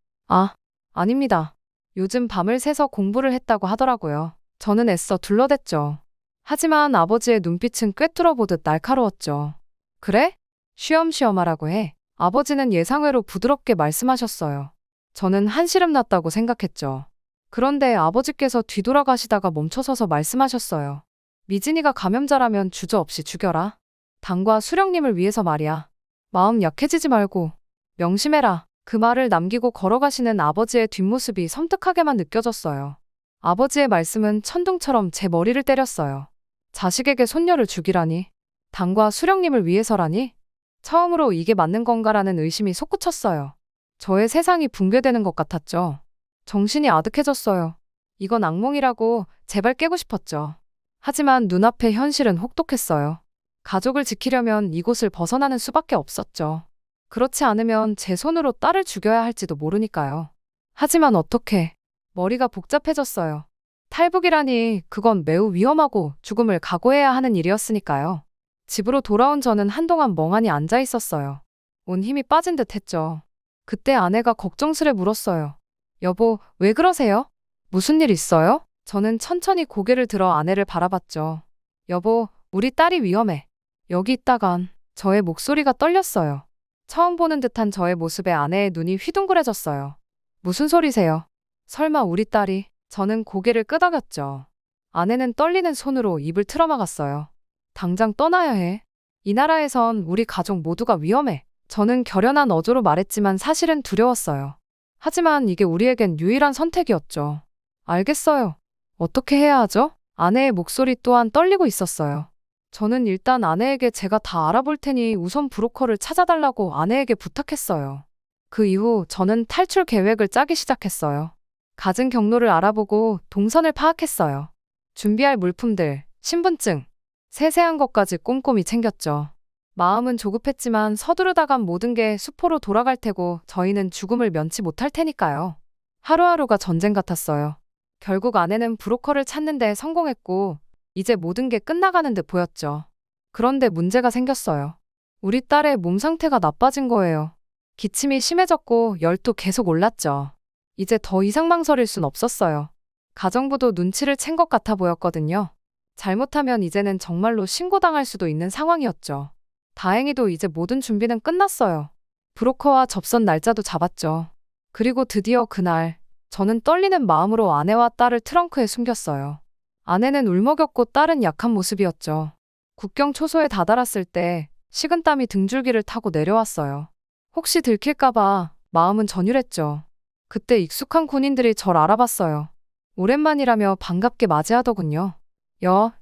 아닙니다. 요즘 밤을 새서 공부를 했다고 하더라고요. 저는 애써 둘러댔죠. 하지만 아버지의 눈빛은 꿰뚫어보듯 날카로웠죠. 그래? 쉬엄쉬엄 하라고 해. 아버지는 예상외로 부드럽게 말씀하셨어요. 저는 한시름 났다고 생각했죠. 그런데 아버지께서 뒤돌아가시다가 멈춰서서 말씀하셨어요. 미진이가 감염자라면 주저없이 죽여라. 당과 수령님을 위해서 말이야. 마음 약해지지 말고 명심해라. 그 말을 남기고 걸어가시는 아버지의 뒷모습이 섬뜩하게만 느껴졌어요. 아버지의 말씀은 천둥처럼 제 머리를 때렸어요. 자식에게 손녀를 죽이라니. 당과 수령님을 위해서라니. 처음으로 이게 맞는 건가라는 의심이 솟구쳤어요. 저의 세상이 붕괴되는 것 같았죠. 정신이 아득해졌어요. 이건 악몽이라고 제발 깨고 싶었죠. 하지만 눈앞의 현실은 혹독했어요. 가족을 지키려면 이곳을 벗어나는 수밖에 없었죠. 그렇지 않으면 제 손으로 딸을 죽여야 할지도 모르니까요. 하지만 어떻게? 머리가 복잡해졌어요. 탈북이라니 그건 매우 위험하고 죽음을 각오해야 하는 일이었으니까요. 집으로 돌아온 저는 한동안 멍하니 앉아 있었어요. 온 힘이 빠진 듯 했죠. 그때 아내가 걱정스레 물었어요. 여보, 왜 그러세요? 무슨 일 있어요? 저는 천천히 고개를 들어 아내를 바라봤죠. 여보, 우리 딸이 위험해. 여기 있다간. 저의 목소리가 떨렸어요. 처음 보는 듯한 저의 모습에 아내의 눈이 휘둥그레졌어요. 무슨 소리세요? 설마 우리 딸이? 저는 고개를 끄덕였죠. 아내는 떨리는 손으로 입을 틀어막았어요. 당장 떠나야 해. 이 나라에선 우리 가족 모두가 위험해. 저는 결연한 어조로 말했지만 사실은 두려웠어요. 하지만 이게 우리에겐 유일한 선택이었죠. 알겠어요. 어떻게 해야 하죠? 아내의 목소리 또한 떨리고 있었어요. 저는 일단 아내에게 제가 다 알아볼 테니 우선 브로커를 찾아달라고 아내에게 부탁했어요. 그 이후 저는 탈출 계획을 짜기 시작했어요. 갖은 경로를 알아보고 동선을 파악했어요. 준비할 물품들, 신분증, 세세한 것까지 꼼꼼히 챙겼죠. 마음은 조급했지만 서두르다간 모든 게 수포로 돌아갈 테고 저희는 죽음을 면치 못할 테니까요. 하루하루가 전쟁 같았어요. 결국 아내는 브로커를 찾는 데 성공했고 이제 모든 게 끝나가는 듯 보였죠. 그런데 문제가 생겼어요. 우리 딸의 몸 상태가 나빠진 거예요. 기침이 심해졌고 열도 계속 올랐죠. 이제 더 이상 망설일 순 없었어요. 가정부도 눈치를 챈 것 같아 보였거든요. 잘못하면 이제는 정말로 신고당할 수도 있는 상황이었죠. 다행히도 이제 모든 준비는 끝났어요. 브로커와 접선 날짜도 잡았죠. 그리고 드디어 그날, 저는 떨리는 마음으로 아내와 딸을 트렁크에 숨겼어요. 아내는 울먹였고 딸은 약한 모습이었죠. 국경 초소에 다다랐을 때 식은땀이 등줄기를 타고 내려왔어요. 혹시 들킬까봐 마음은 전율했죠. 그때 익숙한 군인들이 절 알아봤어요. 오랜만이라며 반갑게 맞이하더군요.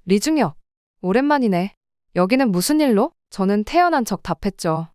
리중혁. 오랜만이네. 여기는 무슨 일로? 저는 태어난 척 답했죠.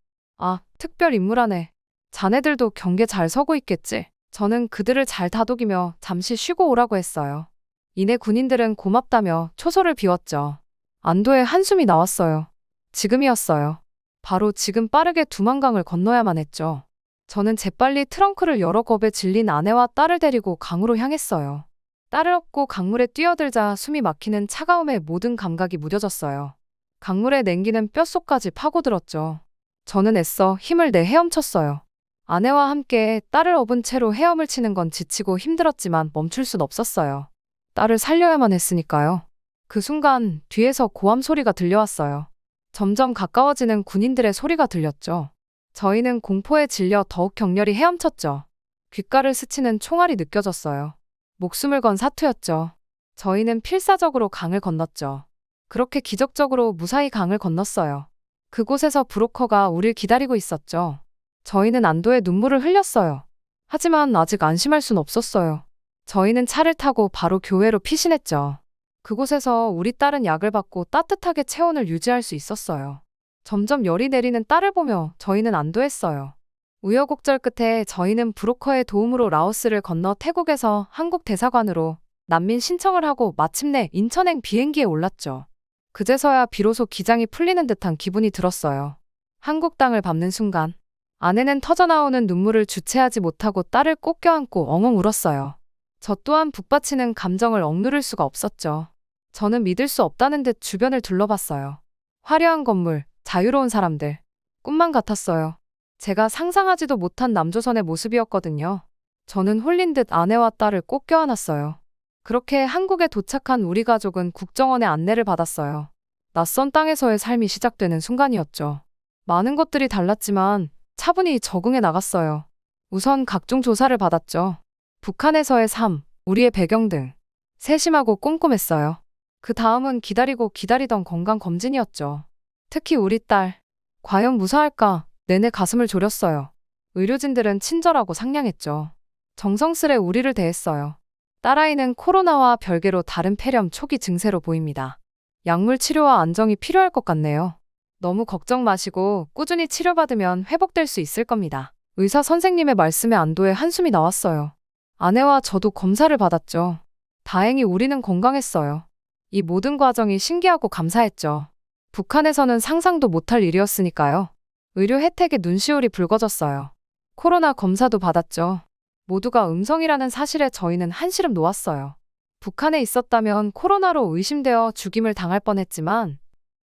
특별 임무라네. 자네들도 경계 잘 서고 있겠지. 저는 그들을 잘 다독이며 잠시 쉬고 오라고 했어요. 이내 군인들은 고맙다며 초소를 비웠죠. 안도의 한숨이 나왔어요. 지금이었어요. 바로 지금 빠르게 두만강을 건너야만 했죠. 저는 재빨리 트렁크를 열어 겁에 질린 아내와 딸을 데리고 강으로 향했어요. 딸을 업고 강물에 뛰어들자 숨이 막히는 차가움에 모든 감각이 무뎌졌어요. 강물에 냉기는 뼛속까지 파고들었죠. 저는 애써 힘을 내 헤엄쳤어요. 아내와 함께 딸을 업은 채로 헤엄을 치는 건 지치고 힘들었지만 멈출 순 없었어요. 딸을 살려야만 했으니까요. 그 순간 뒤에서 고함 소리가 들려왔어요. 점점 가까워지는 군인들의 소리가 들렸죠. 저희는 공포에 질려 더욱 격렬히 헤엄쳤죠. 귓가를 스치는 총알이 느껴졌어요. 목숨을 건 사투였죠. 저희는 필사적으로 강을 건넜죠. 그렇게 기적적으로 무사히 강을 건넜어요. 그곳에서 브로커가 우릴 기다리고 있었죠. 저희는 안도의 눈물을 흘렸어요. 하지만 아직 안심할 순 없었어요. 저희는 차를 타고 바로 교회로 피신했죠. 그곳에서 우리 딸은 약을 받고 따뜻하게 체온을 유지할 수 있었어요. 점점 열이 내리는 딸을 보며 저희는 안도했어요. 우여곡절 끝에 저희는 브로커의 도움으로 라오스를 건너 태국에서 한국 대사관으로 난민 신청을 하고 마침내 인천행 비행기에 올랐죠. 그제서야 비로소 기장이 풀리는 듯한 기분이 들었어요. 한국 땅을 밟는 순간 아내는 터져나오는 눈물을 주체하지 못하고 딸을 꼭 껴안고 엉엉 울었어요. 저 또한 북받치는 감정을 억누를 수가 없었죠. 저는 믿을 수 없다는 듯 주변을 둘러봤어요. 화려한 건물, 자유로운 사람들, 꿈만 같았어요. 제가 상상하지도 못한 남조선의 모습이었거든요. 저는 홀린 듯 아내와 딸을 꼭 껴안았어요. 그렇게 한국에 도착한 우리 가족은 국정원의 안내를 받았어요. 낯선 땅에서의 삶이 시작되는 순간이었죠. 많은 것들이 달랐지만 차분히 적응해 나갔어요. 우선 각종 조사를 받았죠. 북한에서의 삶, 우리의 배경 등 세심하고 꼼꼼했어요. 그 다음은 기다리고 기다리던 건강검진이었죠. 특히 우리 딸, 과연 무사할까 내내 가슴을 졸였어요. 의료진들은 친절하고 상냥했죠. 정성스레 우리를 대했어요. 딸아이는 코로나와 별개로 다른 폐렴 초기 증세로 보입니다. 약물 치료와 안정이 필요할 것 같네요. 너무 걱정 마시고 꾸준히 치료받으면 회복될 수 있을 겁니다. 의사 선생님의 말씀에 안도의 한숨이 나왔어요. 아내와 저도 검사를 받았죠. 다행히 우리는 건강했어요. 이 모든 과정이 신기하고 감사했죠. 북한에서는 상상도 못할 일이었으니까요. 의료 혜택에 눈시울이 붉어졌어요. 코로나 검사도 받았죠. 모두가 음성이라는 사실에 저희는 한시름 놓았어요. 북한에 있었다면 코로나로 의심되어 죽임을 당할 뻔했지만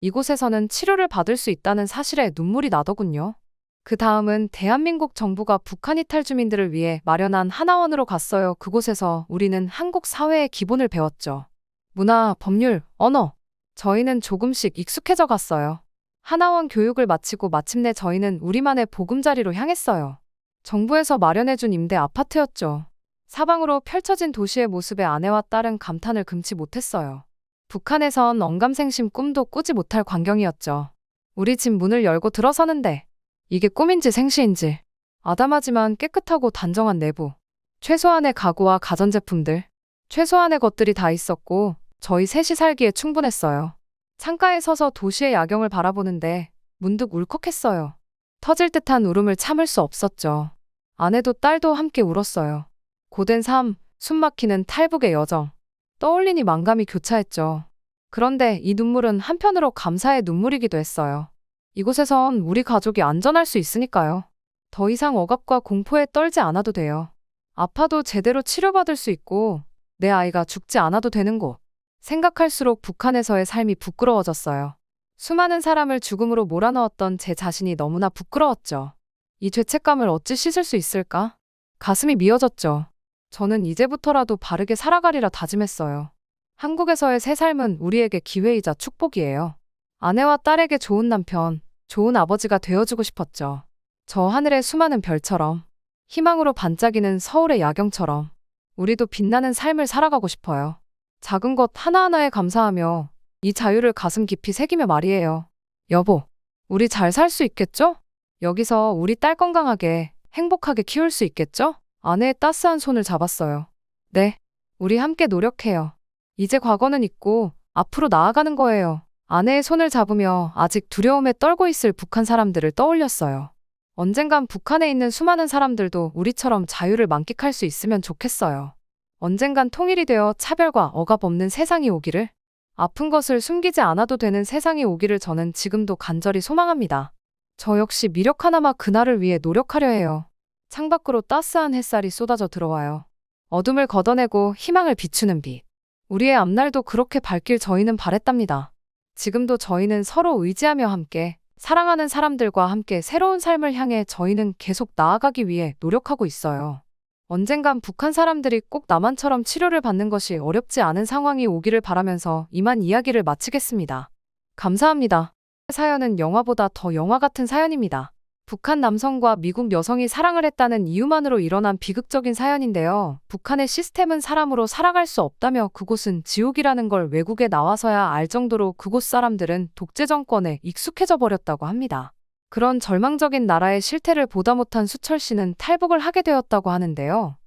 이곳에서는 치료를 받을 수 있다는 사실에 눈물이 나더군요. 그 다음은 대한민국 정부가 북한 이탈 주민들을 위해 마련한 하나원으로 갔어요. 그곳에서 우리는 한국 사회의 기본을 배웠죠. 문화, 법률, 언어. 저희는 조금씩 익숙해져 갔어요. 하나원 교육을 마치고 마침내 저희는 우리만의 보금자리로 향했어요. 정부에서 마련해준 임대 아파트였죠. 사방으로 펼쳐진 도시의 모습에 아내와 딸은 감탄을 금치 못했어요. 북한에선 언감생심 꿈도 꾸지 못할 광경이었죠. 우리 집 문을 열고 들어서는데 이게 꿈인지 생시인지 아담하지만 깨끗하고 단정한 내부, 최소한의 가구와 가전제품들, 최소한의 것들이 다 있었고 저희 셋이 살기에 충분했어요. 창가에 서서 도시의 야경을 바라보는데 문득 울컥했어요. 터질 듯한 울음을 참을 수 없었죠. 아내도 딸도 함께 울었어요. 고된 삶, 숨막히는 탈북의 여정. 떠올리니 만감이 교차했죠. 그런데 이 눈물은 한편으로 감사의 눈물이기도 했어요. 이곳에선 우리 가족이 안전할 수 있으니까요. 더 이상 억압과 공포에 떨지 않아도 돼요. 아파도 제대로 치료받을 수 있고 내 아이가 죽지 않아도 되는 곳. 생각할수록 북한에서의 삶이 부끄러워졌어요. 수많은 사람을 죽음으로 몰아넣었던 제 자신이 너무나 부끄러웠죠. 이 죄책감을 어찌 씻을 수 있을까? 가슴이 미어졌죠. 저는 이제부터라도 바르게 살아가리라 다짐했어요. 한국에서의 새 삶은 우리에게 기회이자 축복이에요. 아내와 딸에게 좋은 남편, 좋은 아버지가 되어주고 싶었죠. 저 하늘의 수많은 별처럼, 희망으로 반짝이는 서울의 야경처럼 우리도 빛나는 삶을 살아가고 싶어요. 작은 것 하나하나에 감사하며 이 자유를 가슴 깊이 새기며 말이에요. 여보, 우리 잘 살 수 있겠죠? 여기서 우리 딸 건강하게, 행복하게 키울 수 있겠죠? 아내의 따스한 손을 잡았어요. 네, 우리 함께 노력해요. 이제 과거는 잊고 앞으로 나아가는 거예요. 아내의 손을 잡으며 아직 두려움에 떨고 있을 북한 사람들을 떠올렸어요. 언젠간 북한에 있는 수많은 사람들도 우리처럼 자유를 만끽할 수 있으면 좋겠어요. 언젠간 통일이 되어 차별과 억압 없는 세상이 오기를, 아픈 것을 숨기지 않아도 되는 세상이 오기를 저는 지금도 간절히 소망합니다. 저 역시 미력 하나마 그날을 위해 노력하려 해요. 창밖으로 따스한 햇살이 쏟아져 들어와요. 어둠을 걷어내고 희망을 비추는 빛. 우리의 앞날도 그렇게 밝길 저희는 바랬답니다. 지금도 저희는 서로 의지하며 함께, 사랑하는 사람들과 함께 새로운 삶을 향해 저희는 계속 나아가기 위해 노력하고 있어요. 언젠간 북한 사람들이 꼭 남한처럼 치료를 받는 것이 어렵지 않은 상황이 오기를 바라면서 이만 이야기를 마치겠습니다. 감사합니다. 사연은 영화보다 더 영화 같은 사연입니다. 북한 남성과 미국 여성이 사랑을 했다는 이유만으로 일어난 비극적인 사연인데요. 북한의 시스템은 사람으로 살아갈 수 없다며 그곳은 지옥이라는 걸 외국에 나와서야 알 정도로 그곳 사람들은 독재 정권에 익숙해져 버렸다고 합니다. 그런 절망적인 나라의 실태를 보다 못한 수철 씨는 탈북을 하게 되었다고 하는데요.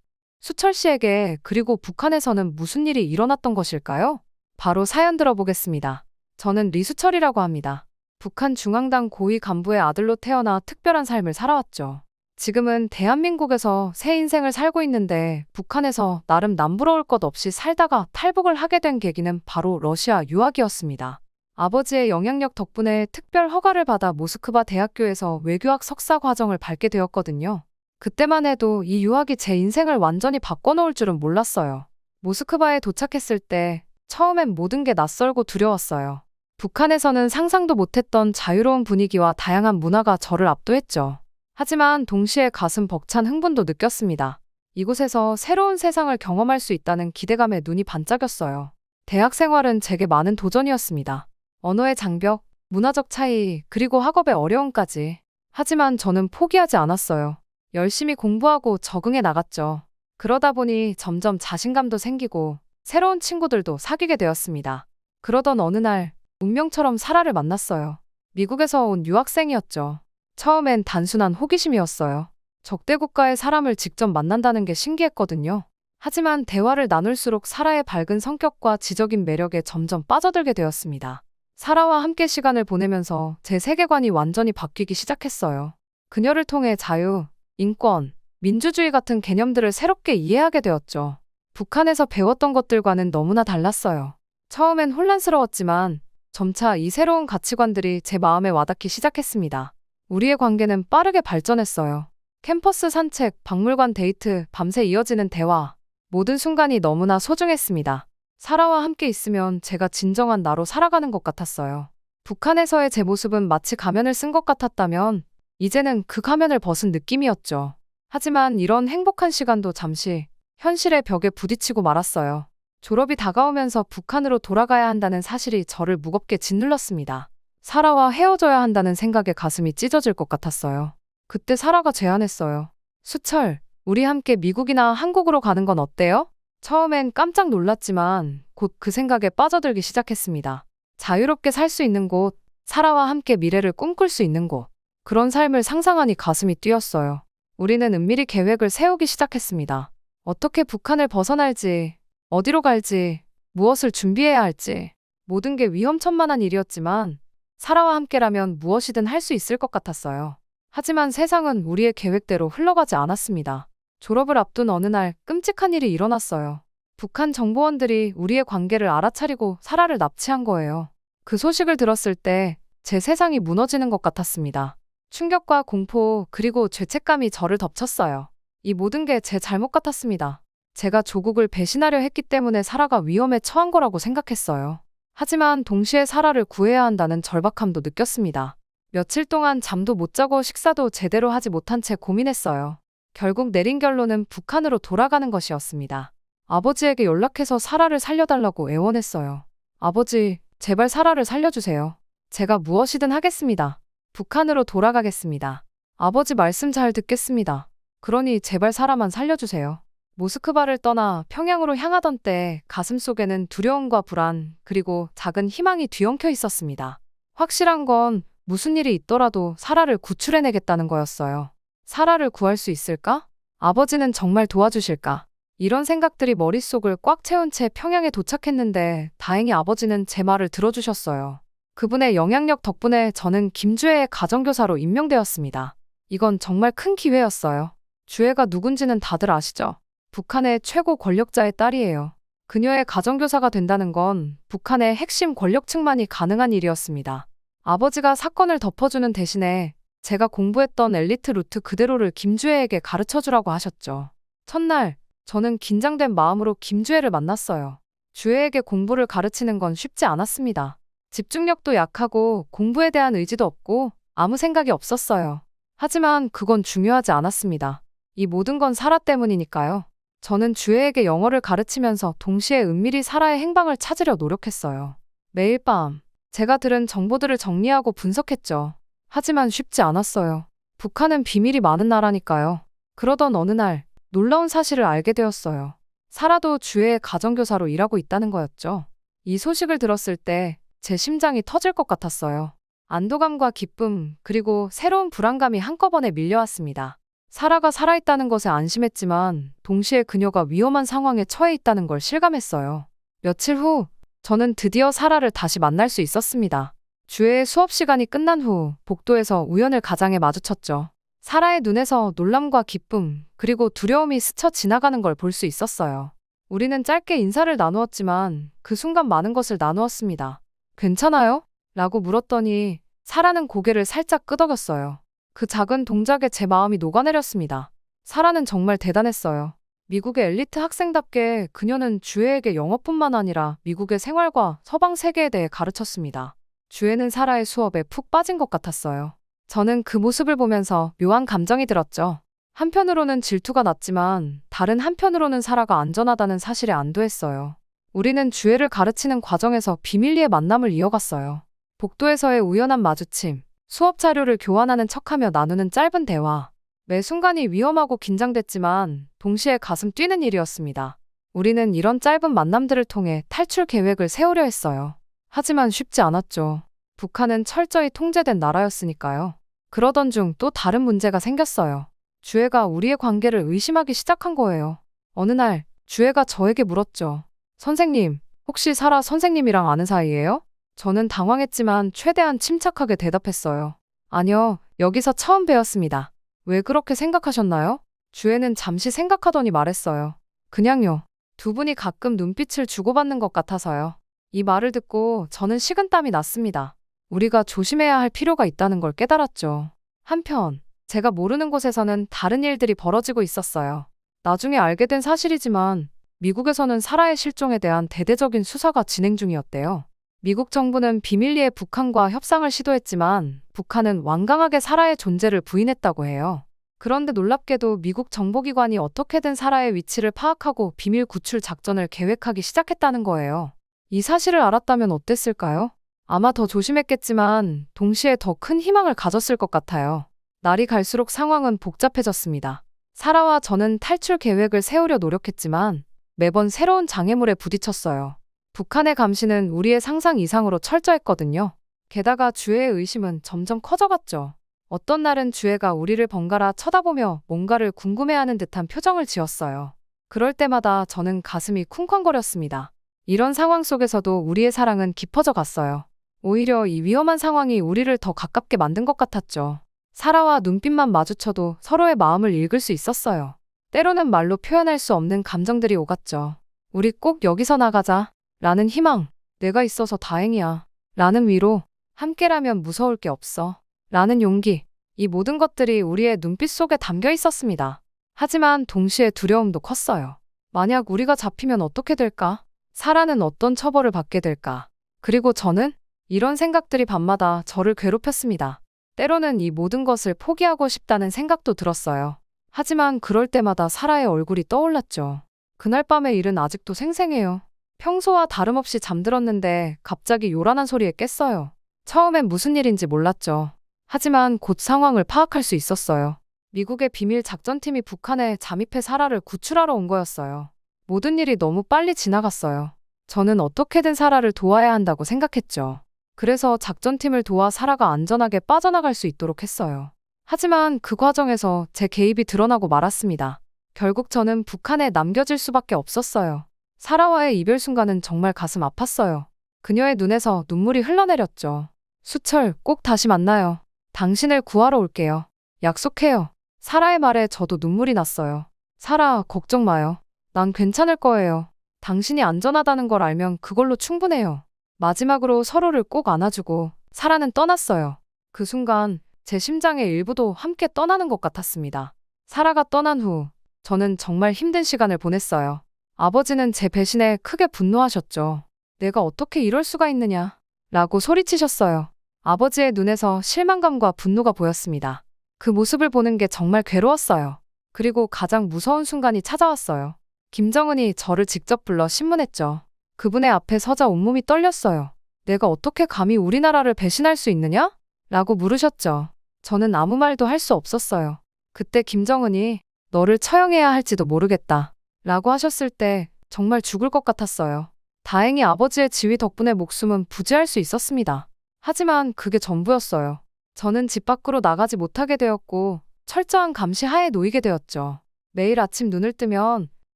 수철 씨에게 그리고 북한에서는 무슨 일이 일어났던 것일까요? 바로 사연 들어보겠습니다. 저는 리수철이라고 합니다. 북한 중앙당 고위 간부의 아들로 태어나 특별한 삶을 살아왔죠. 지금은 대한민국에서 새 인생을 살고 있는데 북한에서 나름 남부러울 것 없이 살다가 탈북을 하게 된 계기는 바로 러시아 유학이었습니다. 아버지의 영향력 덕분에 특별 허가를 받아 모스크바 대학교에서 외교학 석사 과정을 밟게 되었거든요. 그때만 해도 이 유학이 제 인생을 완전히 바꿔놓을 줄은 몰랐어요. 모스크바에 도착했을 때 처음엔 모든 게 낯설고 두려웠어요. 북한에서는 상상도 못했던 자유로운 분위기와 다양한 문화가 저를 압도했죠. 하지만 동시에 가슴 벅찬 흥분도 느꼈습니다. 이곳에서 새로운 세상을 경험할 수 있다는 기대감에 눈이 반짝였어요. 대학 생활은 제게 많은 도전이었습니다. 언어의 장벽, 문화적 차이, 그리고 학업의 어려움까지. 하지만 저는 포기하지 않았어요. 열심히 공부하고 적응해 나갔죠. 그러다 보니 점점 자신감도 생기고 새로운 친구들도 사귀게 되었습니다. 그러던 어느 날 운명처럼 사라를 만났어요. 미국에서 온 유학생이었죠. 처음엔 단순한 호기심이었어요. 적대 국가의 사람을 직접 만난다는 게 신기했거든요. 하지만 대화를 나눌수록 사라의 밝은 성격과 지적인 매력에 점점 빠져들게 되었습니다. 사라와 함께 시간을 보내면서 제 세계관이 완전히 바뀌기 시작했어요. 그녀를 통해 자유, 인권, 민주주의 같은 개념들을 새롭게 이해하게 되었죠. 북한에서 배웠던 것들과는 너무나 달랐어요. 처음엔 혼란스러웠지만 점차 이 새로운 가치관들이 제 마음에 와닿기 시작했습니다. 우리의 관계는 빠르게 발전했어요. 캠퍼스 산책, 박물관 데이트, 밤새 이어지는 대화. 모든 순간이 너무나 소중했습니다. 사라와 함께 있으면 제가 진정한 나로 살아가는 것 같았어요. 북한에서의 제 모습은 마치 가면을 쓴 것 같았다면 이제는 그 가면을 벗은 느낌이었죠. 하지만 이런 행복한 시간도 잠시 현실의 벽에 부딪히고 말았어요. 졸업이 다가오면서 북한으로 돌아가야 한다는 사실이 저를 무겁게 짓눌렀습니다. 사라와 헤어져야 한다는 생각에 가슴이 찢어질 것 같았어요. 그때 사라가 제안했어요. 수철, 우리 함께 미국이나 한국으로 가는 건 어때요? 처음엔 깜짝 놀랐지만 곧 그 생각에 빠져들기 시작했습니다. 자유롭게 살 수 있는 곳, 사라와 함께 미래를 꿈꿀 수 있는 곳. 그런 삶을 상상하니 가슴이 뛰었어요. 우리는 은밀히 계획을 세우기 시작했습니다. 어떻게 북한을 벗어날지, 어디로 갈지, 무엇을 준비해야 할지. 모든 게 위험천만한 일이었지만 사라와 함께라면 무엇이든 할 수 있을 것 같았어요. 하지만 세상은 우리의 계획대로 흘러가지 않았습니다. 졸업을 앞둔 어느 날 끔찍한 일이 일어났어요. 북한 정보원들이 우리의 관계를 알아차리고 사라를 납치한 거예요. 그 소식을 들었을 때 제 세상이 무너지는 것 같았습니다. 충격과 공포 그리고 죄책감이 저를 덮쳤어요. 이 모든 게 제 잘못 같았습니다. 제가 조국을 배신하려 했기 때문에 사라가 위험에 처한 거라고 생각했어요. 하지만 동시에 사라를 구해야 한다는 절박함도 느꼈습니다. 며칠 동안 잠도 못 자고 식사도 제대로 하지 못한 채 고민했어요. 결국 내린 결론은 북한으로 돌아가는 것이었습니다. 아버지에게 연락해서 사라를 살려달라고 애원했어요. 아버지, 제발 사라를 살려주세요. 제가 무엇이든 하겠습니다. 북한으로 돌아가겠습니다. 아버지 말씀 잘 듣겠습니다. 그러니 제발 사라만 살려주세요. 모스크바를 떠나 평양으로 향하던 때 가슴속에는 두려움과 불안, 그리고 작은 희망이 뒤엉켜 있었습니다. 확실한 건 무슨 일이 있더라도 사라를 구출해내겠다는 거였어요. 사라를 구할 수 있을까? 아버지는 정말 도와주실까? 이런 생각들이 머릿속을 꽉 채운 채 평양에 도착했는데 다행히 아버지는 제 말을 들어주셨어요. 그분의 영향력 덕분에 저는 김주혜의 가정교사로 임명되었습니다. 이건 정말 큰 기회였어요. 주혜가 누군지는 다들 아시죠? 북한의 최고 권력자의 딸이에요. 그녀의 가정교사가 된다는 건 북한의 핵심 권력층만이 가능한 일이었습니다. 아버지가 사건을 덮어주는 대신에 제가 공부했던 엘리트 루트 그대로를 김주혜에게 가르쳐주라고 하셨죠. 첫날, 저는 긴장된 마음으로 김주혜를 만났어요. 주혜에게 공부를 가르치는 건 쉽지 않았습니다. 집중력도 약하고 공부에 대한 의지도 없고 아무 생각이 없었어요. 하지만 그건 중요하지 않았습니다. 이 모든 건 사라 때문이니까요. 저는 주혜에게 영어를 가르치면서 동시에 은밀히 사라의 행방을 찾으려 노력했어요. 매일 밤, 제가 들은 정보들을 정리하고 분석했죠. 하지만 쉽지 않았어요. 북한은 비밀이 많은 나라니까요. 그러던 어느 날 놀라운 사실을 알게 되었어요. 사라도 주혜의 가정교사로 일하고 있다는 거였죠. 이 소식을 들었을 때 제 심장이 터질 것 같았어요. 안도감과 기쁨, 그리고 새로운 불안감이 한꺼번에 밀려왔습니다. 사라가 살아있다는 것에 안심했지만 동시에 그녀가 위험한 상황에 처해 있다는 걸 실감했어요. 며칠 후 저는 드디어 사라를 다시 만날 수 있었습니다. 주혜의 수업 시간이 끝난 후 복도에서 우연을 가장에 마주쳤죠. 사라의 눈에서 놀람과 기쁨, 그리고 두려움이 스쳐 지나가는 걸 볼 수 있었어요. 우리는 짧게 인사를 나누었지만 그 순간 많은 것을 나누었습니다. 괜찮아요? 라고 물었더니 사라는 고개를 살짝 끄덕였어요. 그 작은 동작에 제 마음이 녹아내렸습니다. 사라는 정말 대단했어요. 미국의 엘리트 학생답게 그녀는 주애에게 영어뿐만 아니라 미국의 생활과 서방 세계에 대해 가르쳤습니다. 주애는 사라의 수업에 푹 빠진 것 같았어요. 저는 그 모습을 보면서 묘한 감정이 들었죠. 한편으로는 질투가 났지만 다른 한편으로는 사라가 안전하다는 사실에 안도했어요. 우리는 주애를 가르치는 과정에서 비밀리에 만남을 이어갔어요. 복도에서의 우연한 마주침, 수업 자료를 교환하는 척하며 나누는 짧은 대화. 매 순간이 위험하고 긴장됐지만 동시에 가슴 뛰는 일이었습니다. 우리는 이런 짧은 만남들을 통해 탈출 계획을 세우려 했어요. 하지만 쉽지 않았죠. 북한은 철저히 통제된 나라였으니까요. 그러던 중 또 다른 문제가 생겼어요. 주애가 우리의 관계를 의심하기 시작한 거예요. 어느 날 주애가 저에게 물었죠. 선생님, 혹시 사라 선생님이랑 아는 사이예요? 저는 당황했지만 최대한 침착하게 대답했어요. 아니요, 여기서 처음 뵈었습니다. 왜 그렇게 생각하셨나요? 주애는 잠시 생각하더니 말했어요. 그냥요. 두 분이 가끔 눈빛을 주고받는 것 같아서요. 이 말을 듣고 저는 식은땀이 났습니다. 우리가 조심해야 할 필요가 있다는 걸 깨달았죠. 한편 제가 모르는 곳에서는 다른 일들이 벌어지고 있었어요. 나중에 알게 된 사실이지만 미국에서는 사라의 실종에 대한 대대적인 수사가 진행 중이었대요. 미국 정부는 비밀리에 북한과 협상을 시도했지만 북한은 완강하게 사라의 존재를 부인했다고 해요. 그런데 놀랍게도 미국 정보기관이 어떻게든 사라의 위치를 파악하고 비밀 구출 작전을 계획하기 시작했다는 거예요. 이 사실을 알았다면 어땠을까요? 아마 더 조심했겠지만 동시에 더 큰 희망을 가졌을 것 같아요. 날이 갈수록 상황은 복잡해졌습니다. 사라와 저는 탈출 계획을 세우려 노력했지만 매번 새로운 장애물에 부딪혔어요. 북한의 감시는 우리의 상상 이상으로 철저했거든요. 게다가 주애의 의심은 점점 커져갔죠. 어떤 날은 주애가 우리를 번갈아 쳐다보며 뭔가를 궁금해하는 듯한 표정을 지었어요. 그럴 때마다 저는 가슴이 쿵쾅거렸습니다. 이런 상황 속에서도 우리의 사랑은 깊어져 갔어요. 오히려 이 위험한 상황이 우리를 더 가깝게 만든 것 같았죠. 사라와 눈빛만 마주쳐도 서로의 마음을 읽을 수 있었어요. 때로는 말로 표현할 수 없는 감정들이 오갔죠. 우리 꼭 여기서 나가자. 라는 희망. 내가 있어서 다행이야. 라는 위로. 함께라면 무서울 게 없어. 라는 용기. 이 모든 것들이 우리의 눈빛 속에 담겨 있었습니다. 하지만 동시에 두려움도 컸어요. 만약 우리가 잡히면 어떻게 될까? 사라는 어떤 처벌을 받게 될까? 그리고 저는 이런 생각들이 밤마다 저를 괴롭혔습니다. 때로는 이 모든 것을 포기하고 싶다는 생각도 들었어요. 하지만 그럴 때마다 사라의 얼굴이 떠올랐죠. 그날 밤의 일은 아직도 생생해요. 평소와 다름없이 잠들었는데 갑자기 요란한 소리에 깼어요. 처음엔 무슨 일인지 몰랐죠. 하지만 곧 상황을 파악할 수 있었어요. 미국의 비밀 작전팀이 북한에 잠입해 사라를 구출하러 온 거였어요. 모든 일이 너무 빨리 지나갔어요. 저는 어떻게든 사라를 도와야 한다고 생각했죠. 그래서 작전팀을 도와 사라가 안전하게 빠져나갈 수 있도록 했어요. 하지만 그 과정에서 제 개입이 드러나고 말았습니다. 결국 저는 북한에 남겨질 수밖에 없었어요. 사라와의 이별 순간은 정말 가슴 아팠어요. 그녀의 눈에서 눈물이 흘러내렸죠. 수철, 꼭 다시 만나요. 당신을 구하러 올게요. 약속해요. 사라의 말에 저도 눈물이 났어요. 사라, 걱정 마요. 난 괜찮을 거예요. 당신이 안전하다는 걸 알면 그걸로 충분해요. 마지막으로 서로를 꼭 안아주고 사라는 떠났어요. 그 순간 제 심장의 일부도 함께 떠나는 것 같았습니다. 사라가 떠난 후 저는 정말 힘든 시간을 보냈어요. 아버지는 제 배신에 크게 분노하셨죠. 내가 어떻게 이럴 수가 있느냐 라고 소리치셨어요. 아버지의 눈에서 실망감과 분노가 보였습니다. 그 모습을 보는 게 정말 괴로웠어요. 그리고 가장 무서운 순간이 찾아왔어요. 김정은이 저를 직접 불러 신문했죠. 그분의 앞에 서자 온몸이 떨렸어요. 내가 어떻게 감히 우리나라를 배신할 수 있느냐? 라고 물으셨죠. 저는 아무 말도 할 수 없었어요. 그때 김정은이 너를 처형해야 할지도 모르겠다 라고 하셨을 때 정말 죽을 것 같았어요. 다행히 아버지의 지휘 덕분에 목숨은 부지할 수 있었습니다. 하지만 그게 전부였어요. 저는 집 밖으로 나가지 못하게 되었고 철저한 감시 하에 놓이게 되었죠. 매일 아침 눈을 뜨면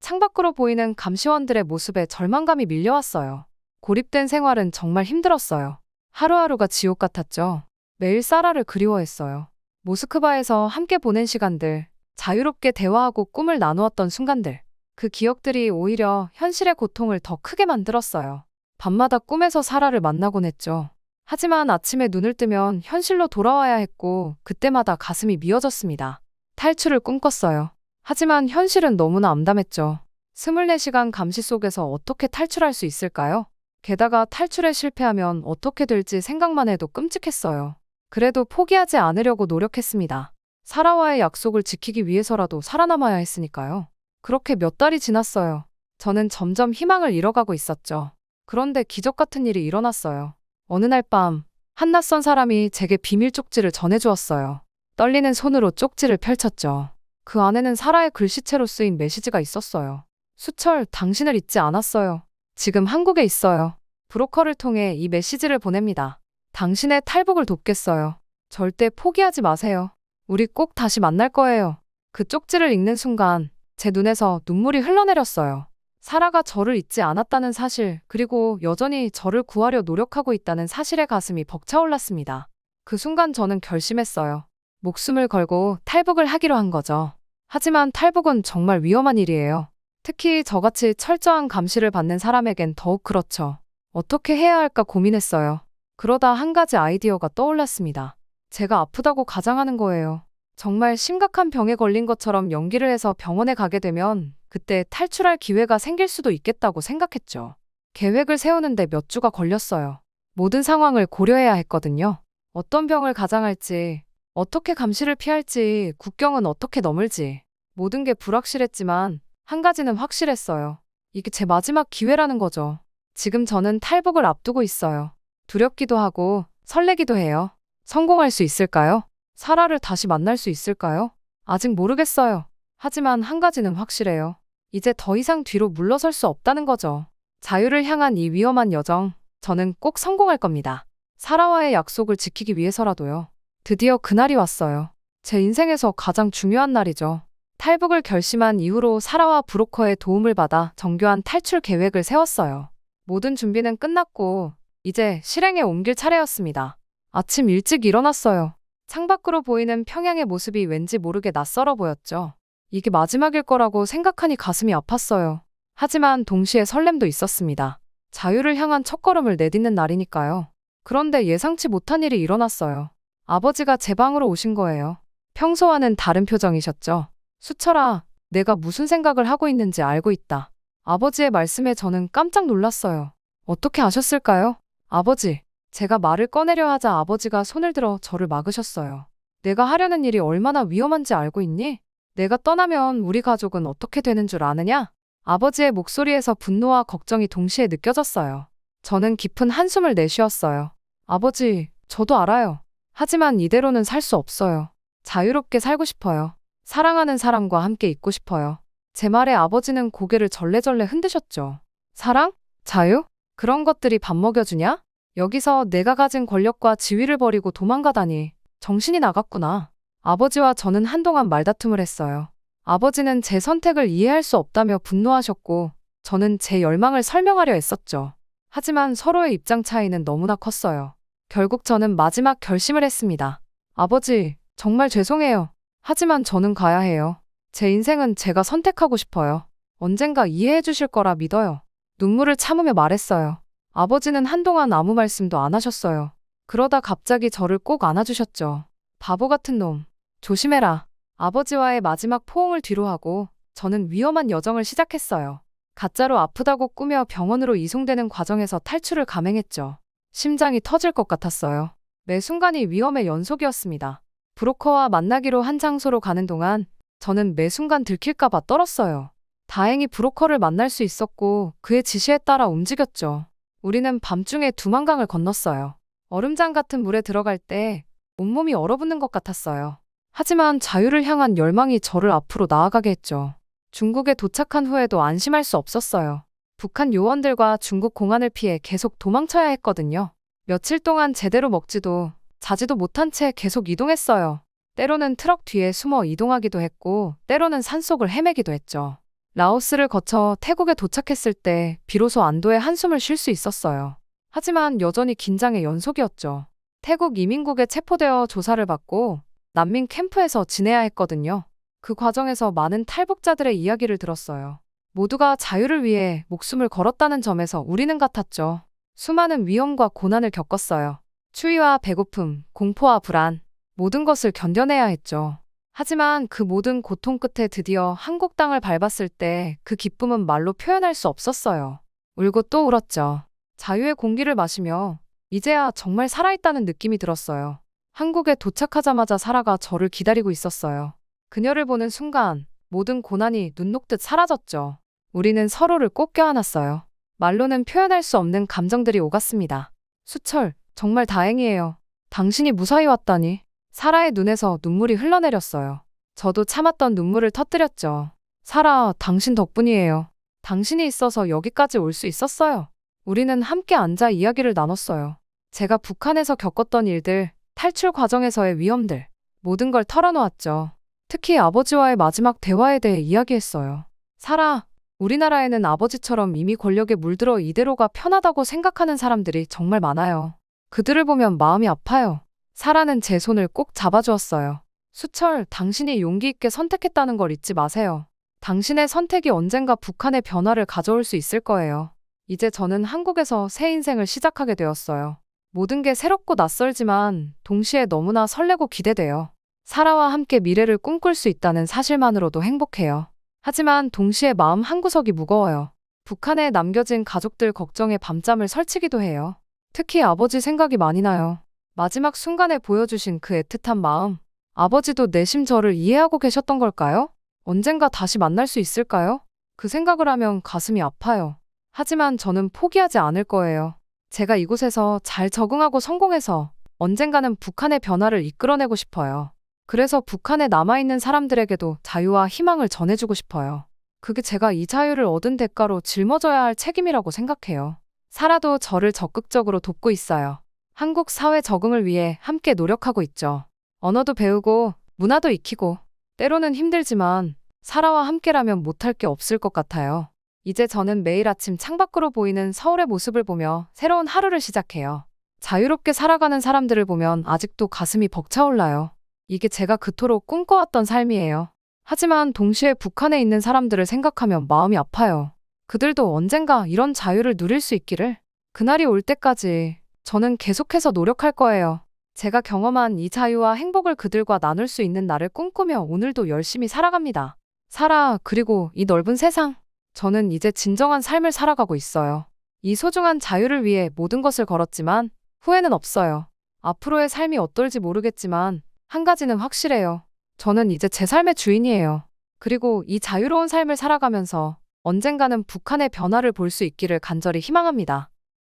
창밖으로 보이는 감시원들의 모습에 절망감이 밀려왔어요. 고립된 생활은 정말 힘들었어요. 하루하루가 지옥 같았죠. 매일 사라를 그리워했어요. 모스크바에서 함께 보낸 시간들, 자유롭게 대화하고 꿈을 나누었던 순간들. 그 기억들이 오히려 현실의 고통을 더 크게 만들었어요. 밤마다 꿈에서 사라를 만나곤 했죠. 하지만 아침에 눈을 뜨면 현실로 돌아와야 했고 그때마다 가슴이 미어졌습니다. 탈출을 꿈꿨어요. 하지만 현실은 너무나 암담했죠. 24시간 감시 속에서 어떻게 탈출할 수 있을까요? 게다가 탈출에 실패하면 어떻게 될지 생각만 해도 끔찍했어요. 그래도 포기하지 않으려고 노력했습니다. 사라와의 약속을 지키기 위해서라도 살아남아야 했으니까요. 그렇게 몇 달이 지났어요. 저는 점점 희망을 잃어가고 있었죠. 그런데 기적 같은 일이 일어났어요. 어느 날 밤, 한 낯선 사람이 제게 비밀 쪽지를 전해주었어요. 떨리는 손으로 쪽지를 펼쳤죠. 그 안에는 사라의 글씨체로 쓰인 메시지가 있었어요. 수철, 당신을 잊지 않았어요. 지금 한국에 있어요. 브로커를 통해 이 메시지를 보냅니다. 당신의 탈북을 돕겠어요. 절대 포기하지 마세요. 우리 꼭 다시 만날 거예요. 그 쪽지를 읽는 순간 제 눈에서 눈물이 흘러내렸어요. 사라가 저를 잊지 않았다는 사실, 그리고 여전히 저를 구하려 노력하고 있다는 사실에 가슴이 벅차올랐습니다. 그 순간 저는 결심했어요. 목숨을 걸고 탈북을 하기로 한 거죠. 하지만 탈북은 정말 위험한 일이에요. 특히 저같이 철저한 감시를 받는 사람에겐 더욱 그렇죠. 어떻게 해야 할까 고민했어요. 그러다 한 가지 아이디어가 떠올랐습니다. 제가 아프다고 가장하는 거예요. 정말 심각한 병에 걸린 것처럼 연기를 해서 병원에 가게 되면 그때 탈출할 기회가 생길 수도 있겠다고 생각했죠. 계획을 세우는데 몇 주가 걸렸어요. 모든 상황을 고려해야 했거든요. 어떤 병을 가장할지, 어떻게 감시를 피할지, 국경은 어떻게 넘을지. 모든 게 불확실했지만 한 가지는 확실했어요. 이게 제 마지막 기회라는 거죠. 지금 저는 탈북을 앞두고 있어요. 두렵기도 하고 설레기도 해요. 성공할 수 있을까요? 사라를 다시 만날 수 있을까요? 아직 모르겠어요. 하지만 한 가지는 확실해요. 이제 더 이상 뒤로 물러설 수 없다는 거죠. 자유를 향한 이 위험한 여정, 저는 꼭 성공할 겁니다. 사라와의 약속을 지키기 위해서라도요. 드디어 그날이 왔어요. 제 인생에서 가장 중요한 날이죠. 탈북을 결심한 이후로 사라와 브로커의 도움을 받아 정교한 탈출 계획을 세웠어요. 모든 준비는 끝났고 이제 실행에 옮길 차례였습니다. 아침 일찍 일어났어요. 창밖으로 보이는 평양의 모습이 왠지 모르게 낯설어 보였죠. 이게 마지막일 거라고 생각하니 가슴이 아팠어요. 하지만 동시에 설렘도 있었습니다. 자유를 향한 첫걸음을 내딛는 날이니까요. 그런데 예상치 못한 일이 일어났어요. 아버지가 제 방으로 오신 거예요. 평소와는 다른 표정이셨죠. 수철아, 내가 무슨 생각을 하고 있는지 알고 있다. 아버지의 말씀에 저는 깜짝 놀랐어요. 어떻게 아셨을까요? 아버지, 제가 말을 꺼내려 하자 아버지가 손을 들어 저를 막으셨어요. 내가 하려는 일이 얼마나 위험한지 알고 있니? 내가 떠나면 우리 가족은 어떻게 되는 줄 아느냐? 아버지의 목소리에서 분노와 걱정이 동시에 느껴졌어요. 저는 깊은 한숨을 내쉬었어요. 아버지, 저도 알아요. 하지만 이대로는 살 수 없어요. 자유롭게 살고 싶어요. 사랑하는 사람과 함께 있고 싶어요. 제 말에 아버지는 고개를 절레절레 흔드셨죠. 사랑? 자유? 그런 것들이 밥 먹여주냐? 여기서 내가 가진 권력과 지위를 버리고 도망가다니 정신이 나갔구나. 아버지와 저는 한동안 말다툼을 했어요. 아버지는 제 선택을 이해할 수 없다며 분노하셨고 저는 제 열망을 설명하려 했었죠. 하지만 서로의 입장 차이는 너무나 컸어요. 결국 저는 마지막 결심을 했습니다. 아버지, 정말 죄송해요. 하지만 저는 가야 해요. 제 인생은 제가 선택하고 싶어요. 언젠가 이해해 주실 거라 믿어요. 눈물을 참으며 말했어요. 아버지는 한동안 아무 말씀도 안 하셨어요. 그러다 갑자기 저를 꼭 안아주셨죠. 바보 같은 놈. 조심해라. 아버지와의 마지막 포옹을 뒤로하고 저는 위험한 여정을 시작했어요. 가짜로 아프다고 꾸며 병원으로 이송되는 과정에서 탈출을 감행했죠. 심장이 터질 것 같았어요. 매 순간이 위험의 연속이었습니다. 브로커와 만나기로 한 장소로 가는 동안 저는 매 순간 들킬까봐 떨었어요. 다행히 브로커를 만날 수 있었고 그의 지시에 따라 움직였죠. 우리는 밤중에 두만강을 건넜어요. 얼음장 같은 물에 들어갈 때 온몸이 얼어붙는 것 같았어요. 하지만 자유를 향한 열망이 저를 앞으로 나아가게 했죠. 중국에 도착한 후에도 안심할 수 없었어요. 북한 요원들과 중국 공안을 피해 계속 도망쳐야 했거든요. 며칠 동안 제대로 먹지도 자지도 못한 채 계속 이동했어요. 때로는 트럭 뒤에 숨어 이동하기도 했고 때로는 산속을 헤매기도 했죠. 라오스를 거쳐 태국에 도착했을 때 비로소 안도의 한숨을 쉴 수 있었어요. 하지만 여전히 긴장의 연속이었죠. 태국 이민국에 체포되어 조사를 받고 난민 캠프에서 지내야 했거든요. 그 과정에서 많은 탈북자들의 이야기를 들었어요. 모두가 자유를 위해 목숨을 걸었다는 점에서 우리는 같았죠. 수많은 위험과 고난을 겪었어요. 추위와 배고픔, 공포와 불안, 모든 것을 견뎌내야 했죠. 하지만 그 모든 고통 끝에 드디어 한국 땅을 밟았을 때 그 기쁨은 말로 표현할 수 없었어요. 울고 또 울었죠. 자유의 공기를 마시며 이제야 정말 살아있다는 느낌이 들었어요. 한국에 도착하자마자 사라가 저를 기다리고 있었어요. 그녀를 보는 순간 모든 고난이 눈 녹듯 사라졌죠. 우리는 서로를 꼭 껴안았어요. 말로는 표현할 수 없는 감정들이 오갔습니다. 수철, 정말 다행이에요. 당신이 무사히 왔다니. 사라의 눈에서 눈물이 흘러내렸어요. 저도 참았던 눈물을 터뜨렸죠. 사라, 당신 덕분이에요. 당신이 있어서 여기까지 올 수 있었어요. 우리는 함께 앉아 이야기를 나눴어요. 제가 북한에서 겪었던 일들, 탈출 과정에서의 위험들, 모든 걸 털어놓았죠. 특히 아버지와의 마지막 대화에 대해 이야기했어요. 사라, 우리나라에는 아버지처럼 이미 권력에 물들어 이대로가 편하다고 생각하는 사람들이 정말 많아요. 그들을 보면 마음이 아파요. 사라는 제 손을 꼭 잡아주었어요. 수철, 당신이 용기 있게 선택했다는 걸 잊지 마세요. 당신의 선택이 언젠가 북한의 변화를 가져올 수 있을 거예요. 이제 저는 한국에서 새 인생을 시작하게 되었어요. 모든 게 새롭고 낯설지만 동시에 너무나 설레고 기대돼요. 사라와 함께 미래를 꿈꿀 수 있다는 사실만으로도 행복해요. 하지만 동시에 마음 한구석이 무거워요. 북한에 남겨진 가족들 걱정에 밤잠을 설치기도 해요. 특히 아버지 생각이 많이 나요. 마지막 순간에 보여주신 그 애틋한 마음. 아버지도 내심 저를 이해하고 계셨던 걸까요? 언젠가 다시 만날 수 있을까요? 그 생각을 하면 가슴이 아파요. 하지만 저는 포기하지 않을 거예요. 제가 이곳에서 잘 적응하고 성공해서 언젠가는 북한의 변화를 이끌어내고 싶어요. 그래서 북한에 남아있는 사람들에게도 자유와 희망을 전해주고 싶어요. 그게 제가 이 자유를 얻은 대가로 짊어져야 할 책임이라고 생각해요. 사라도 저를 적극적으로 돕고 있어요. 한국 사회 적응을 위해 함께 노력하고 있죠. 언어도 배우고 문화도 익히고 때로는 힘들지만 사라와 함께라면 못할 게 없을 것 같아요. 이제 저는 매일 아침 창밖으로 보이는 서울의 모습을 보며 새로운 하루를 시작해요. 자유롭게 살아가는 사람들을 보면 아직도 가슴이 벅차올라요. 이게 제가 그토록 꿈꿔왔던 삶이에요. 하지만 동시에 북한에 있는 사람들을 생각하면 마음이 아파요. 그들도 언젠가 이런 자유를 누릴 수 있기를. 그날이 올 때까지 저는 계속해서 노력할 거예요. 제가 경험한 이 자유와 행복을 그들과 나눌 수 있는 날을 꿈꾸며 오늘도 열심히 살아갑니다. 사라, 그리고 이 넓은 세상. 저는 이제 진정한 삶을 살아가고 있어요. 이 소중한 자유를 위해 모든 것을 걸었지만 후회는 없어요. 앞으로의 삶이 어떨지 모르겠지만 한 가지는 확실해요. 저는 이제 제 삶의 주인이에요. 그리고 이 자유로운 삶을 살아가면서 언젠가는 북한의 변화를 볼 수 있기를 간절히 희망합니다.